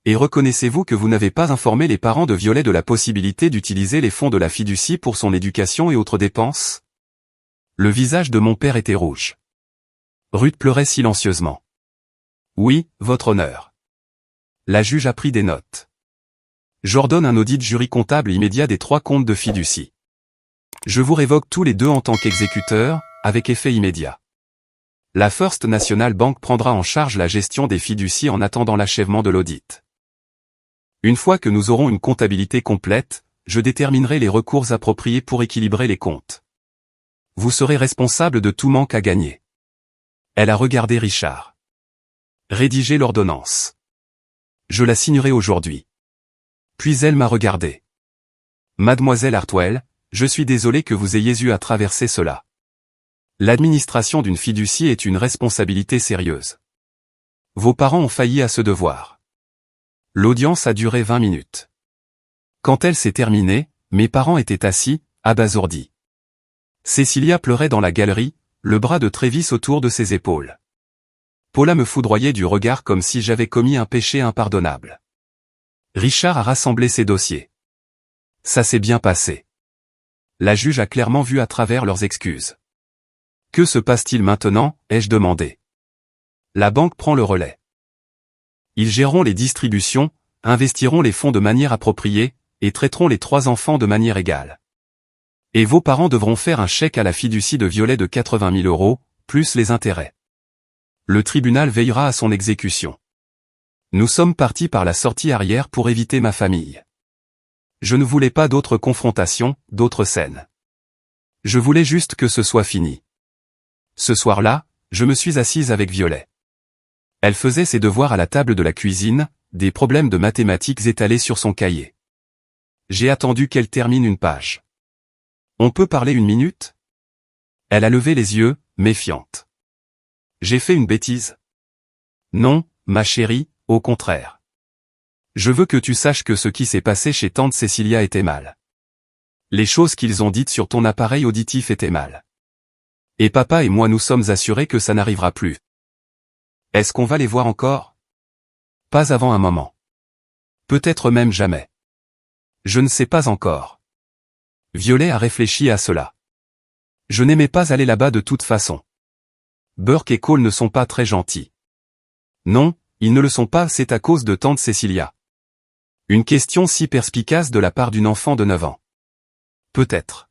Et reconnaissez-vous que vous n'avez pas informé les parents de Violet de la possibilité d'utiliser les fonds de la fiducie pour son éducation et autres dépenses? Le visage de mon père était rouge. Ruth pleurait silencieusement. Oui, votre honneur. La juge a pris des notes. J'ordonne un audit jury comptable immédiat des 3 comptes de fiducie. Je vous révoque tous les 2 en tant qu'exécuteurs, avec effet immédiat. La First National Bank prendra en charge la gestion des fiducies en attendant l'achèvement de l'audit. Une fois que nous aurons une comptabilité complète, je déterminerai les recours appropriés pour équilibrer les comptes. Vous serez responsable de tout manque à gagner. Elle a regardé Richard. Rédigez l'ordonnance. Je la signerai aujourd'hui. Puis elle m'a regardé. Mademoiselle Hartwell, je suis désolé que vous ayez eu à traverser cela. L'administration d'une fiducie est une responsabilité sérieuse. Vos parents ont failli à ce devoir. L'audience a duré 20 minutes. Quand elle s'est terminée, mes parents étaient assis, abasourdis. Cécilia pleurait dans la galerie, le bras de Travis autour de ses épaules. Paula me foudroyait du regard comme si j'avais commis un péché impardonnable. Richard a rassemblé ses dossiers. Ça s'est bien passé. La juge a clairement vu à travers leurs excuses. Que se passe-t-il maintenant, ai-je demandé. La banque prend le relais. Ils géreront les distributions, investiront les fonds de manière appropriée, et traiteront les 3 enfants de manière égale. Et vos parents devront faire un chèque à la fiducie de Violet de 80 000 €, plus les intérêts. Le tribunal veillera à son exécution. Nous sommes partis par la sortie arrière pour éviter ma famille. Je ne voulais pas d'autres confrontations, d'autres scènes. Je voulais juste que ce soit fini. Ce soir-là, je me suis assise avec Violet. Elle faisait ses devoirs à la table de la cuisine, des problèmes de mathématiques étalés sur son cahier. J'ai attendu qu'elle termine une page. On peut parler 1 minute? Elle a levé les yeux, méfiante. J'ai fait une bêtise? Non, ma chérie, au contraire. Je veux que tu saches que ce qui s'est passé chez tante Cécilia était mal. Les choses qu'ils ont dites sur ton appareil auditif étaient mal. Et papa et moi nous sommes assurés que ça n'arrivera plus. Est-ce qu'on va les voir encore? Pas avant un moment. Peut-être même jamais. Je ne sais pas encore. Violet a réfléchi à cela. Je n'aimais pas aller là-bas de toute façon. Burke et Cole ne sont pas très gentils. Non, ils ne le sont pas, c'est à cause de tante Cécilia. Une question si perspicace de la part d'une enfant de 9 ans. Peut-être.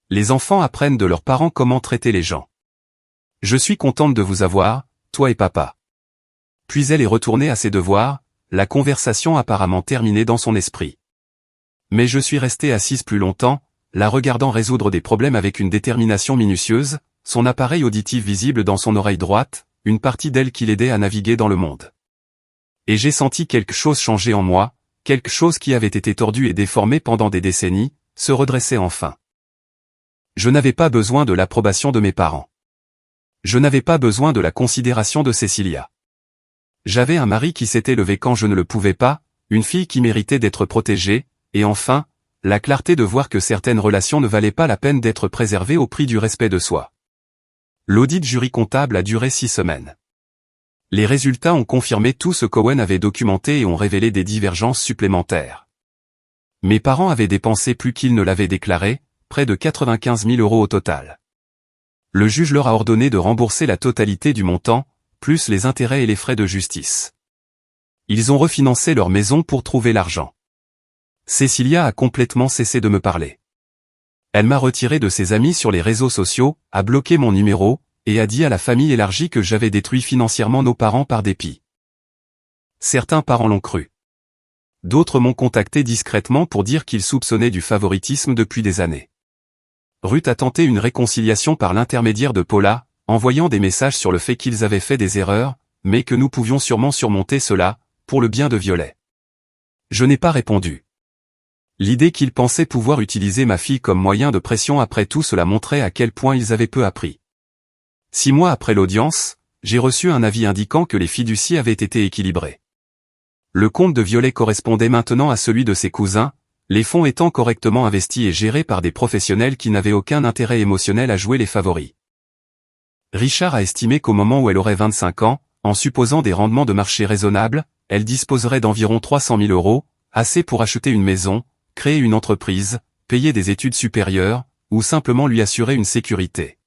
Les enfants apprennent de leurs parents comment traiter les gens. Je suis contente de vous avoir, toi et papa. Puis elle est retournée à ses devoirs, la conversation apparemment terminée dans son esprit. Mais je suis restée assise plus longtemps, la regardant résoudre des problèmes avec une détermination minutieuse, son appareil auditif visible dans son oreille droite, une partie d'elle qui l'aidait à naviguer dans le monde. Et j'ai senti quelque chose changer en moi, quelque chose qui avait été tordu et déformé pendant des décennies, se redresser enfin. Je n'avais pas besoin de l'approbation de mes parents. Je n'avais pas besoin de la considération de Cécilia. J'avais un mari qui s'était levé quand je ne le pouvais pas, une fille qui méritait d'être protégée, et enfin, la clarté de voir que certaines relations ne valaient pas la peine d'être préservées au prix du respect de soi. L'audit jury comptable a duré 6 semaines. Les résultats ont confirmé tout ce qu'Owen avait documenté et ont révélé des divergences supplémentaires. Mes parents avaient dépensé plus qu'ils ne l'avaient déclaré, près de 95 000 € au total. Le juge leur a ordonné de rembourser la totalité du montant, plus les intérêts et les frais de justice. Ils ont refinancé leur maison pour trouver l'argent. Cécilia a complètement cessé de me parler. Elle m'a retiré de ses amis sur les réseaux sociaux, a bloqué mon numéro, et a dit à la famille élargie que j'avais détruit financièrement nos parents par dépit. Certains parents l'ont cru. D'autres m'ont contacté discrètement pour dire qu'ils soupçonnaient du favoritisme depuis des années. Ruth a tenté une réconciliation par l'intermédiaire de Paula, envoyant des messages sur le fait qu'ils avaient fait des erreurs, mais que nous pouvions sûrement surmonter cela, pour le bien de Violet. Je n'ai pas répondu. L'idée qu'ils pensaient pouvoir utiliser ma fille comme moyen de pression après tout cela montrait à quel point ils avaient peu appris. 6 mois après l'audience, j'ai reçu un avis indiquant que les fiducies avaient été équilibrées. Le compte de Violet correspondait maintenant à celui de ses cousins, les fonds étant correctement investis et gérés par des professionnels qui n'avaient aucun intérêt émotionnel à jouer les favoris. Richard a estimé qu'au moment où elle aurait 25 ans, en supposant des rendements de marché raisonnables, elle disposerait d'environ 300 000 €, assez pour acheter une maison, créer une entreprise, payer des études supérieures, ou simplement lui assurer une sécurité.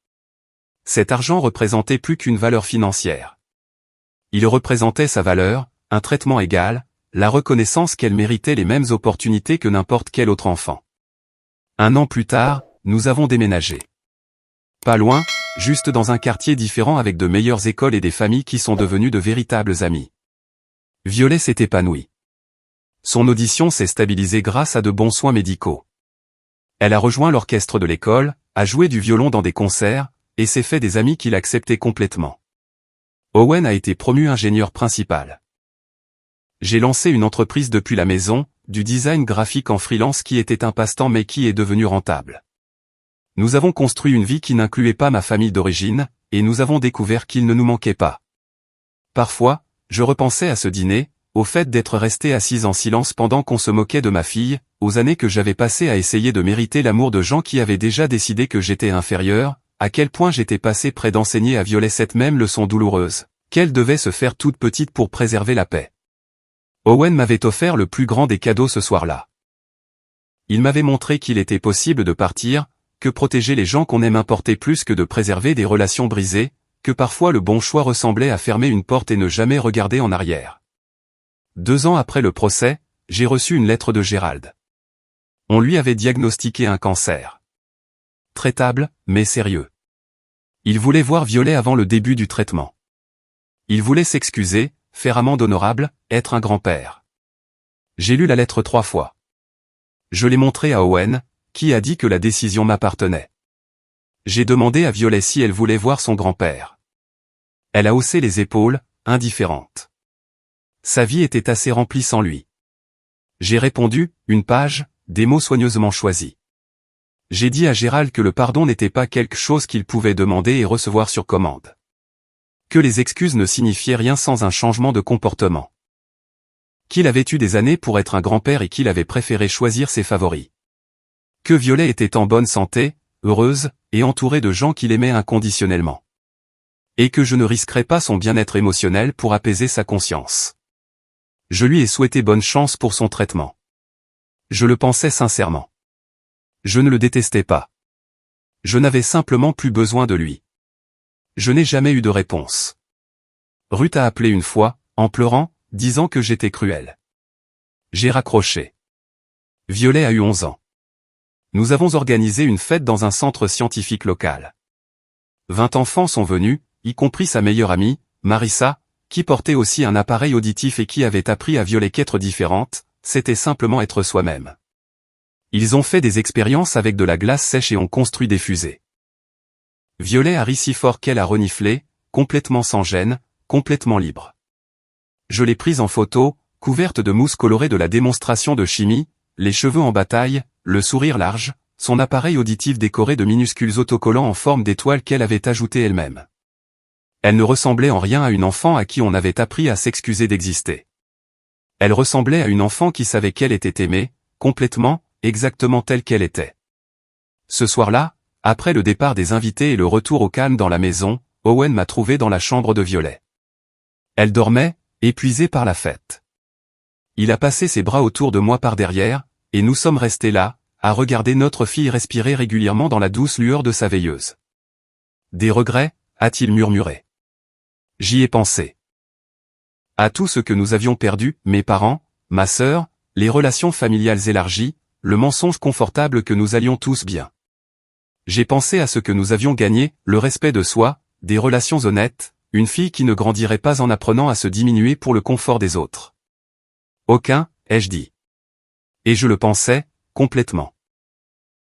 Cet argent représentait plus qu'une valeur financière. Il représentait sa valeur, un traitement égal, la reconnaissance qu'elle méritait les mêmes opportunités que n'importe quel autre enfant. 1 an plus tard, nous avons déménagé. Pas loin, juste dans un quartier différent avec de meilleures écoles et des familles qui sont devenues de véritables amis. Violet s'est épanouie. Son audition s'est stabilisée grâce à de bons soins médicaux. Elle a rejoint l'orchestre de l'école, a joué du violon dans des concerts, et s'est fait des amis qui l'acceptaient complètement. Owen a été promu ingénieur principal. J'ai lancé une entreprise depuis la maison, du design graphique en freelance qui était un passe-temps mais qui est devenu rentable. Nous avons construit une vie qui n'incluait pas ma famille d'origine, et nous avons découvert qu'il ne nous manquait pas. Parfois, je repensais à ce dîner, au fait d'être resté assise en silence pendant qu'on se moquait de ma fille, aux années que j'avais passées à essayer de mériter l'amour de gens qui avaient déjà décidé que j'étais inférieur, à quel point j'étais passé près d'enseigner à Violet cette même leçon douloureuse, qu'elle devait se faire toute petite pour préserver la paix. Owen m'avait offert le plus grand des cadeaux ce soir-là. Il m'avait montré qu'il était possible de partir, que protéger les gens qu'on aime importait plus que de préserver des relations brisées, que parfois le bon choix ressemblait à fermer une porte et ne jamais regarder en arrière. 2 ans après le procès, j'ai reçu une lettre de Gérald. On lui avait diagnostiqué un cancer. Traitable, mais sérieux. Il voulait voir Violet avant le début du traitement. Il voulait s'excuser, faire amende honorable, être un grand-père. J'ai lu la lettre 3 fois. Je l'ai montrée à Owen, qui a dit que la décision m'appartenait. J'ai demandé à Violet si elle voulait voir son grand-père. Elle a haussé les épaules, indifférente. Sa vie était assez remplie sans lui. J'ai répondu, 1 page, des mots soigneusement choisis. J'ai dit à Gérald que le pardon n'était pas quelque chose qu'il pouvait demander et recevoir sur commande. Que les excuses ne signifiaient rien sans un changement de comportement. Qu'il avait eu des années pour être un grand-père et qu'il avait préféré choisir ses favoris. Que Violet était en bonne santé, heureuse, et entourée de gens qui l'aimaient inconditionnellement. Et que je ne risquerais pas son bien-être émotionnel pour apaiser sa conscience. Je lui ai souhaité bonne chance pour son traitement. Je le pensais sincèrement. Je ne le détestais pas. Je n'avais simplement plus besoin de lui. Je n'ai jamais eu de réponse. Ruth a appelé une fois, en pleurant, disant que j'étais cruel. J'ai raccroché. Violet a eu 11 ans. Nous avons organisé une fête dans un centre scientifique local. 20 enfants sont venus, y compris sa meilleure amie, Marissa, qui portait aussi un appareil auditif et qui avait appris à Violet qu'être différente, c'était simplement être soi-même. Ils ont fait des expériences avec de la glace sèche et ont construit des fusées. Violet a ri si fort qu'elle a reniflé, complètement sans gêne, complètement libre. Je l'ai prise en photo, couverte de mousse colorée de la démonstration de chimie, les cheveux en bataille, le sourire large, son appareil auditif décoré de minuscules autocollants en forme d'étoiles qu'elle avait ajoutés elle-même. Elle ne ressemblait en rien à une enfant à qui on avait appris à s'excuser d'exister. Elle ressemblait à une enfant qui savait qu'elle était aimée, complètement, exactement telle qu'elle était. Ce soir-là, après le départ des invités et le retour au calme dans la maison, Owen m'a trouvé dans la chambre de Violet. Elle dormait, épuisée par la fête. Il a passé ses bras autour de moi par derrière, et nous sommes restés là, à regarder notre fille respirer régulièrement dans la douce lueur de sa veilleuse. Des regrets, a-t-il murmuré. J'y ai pensé. À tout ce que nous avions perdu, mes parents, ma sœur, les relations familiales élargies, le mensonge confortable que nous allions tous bien. J'ai pensé à ce que nous avions gagné, le respect de soi, des relations honnêtes, une fille qui ne grandirait pas en apprenant à se diminuer pour le confort des autres. Aucun, ai-je dit. Et je le pensais, complètement.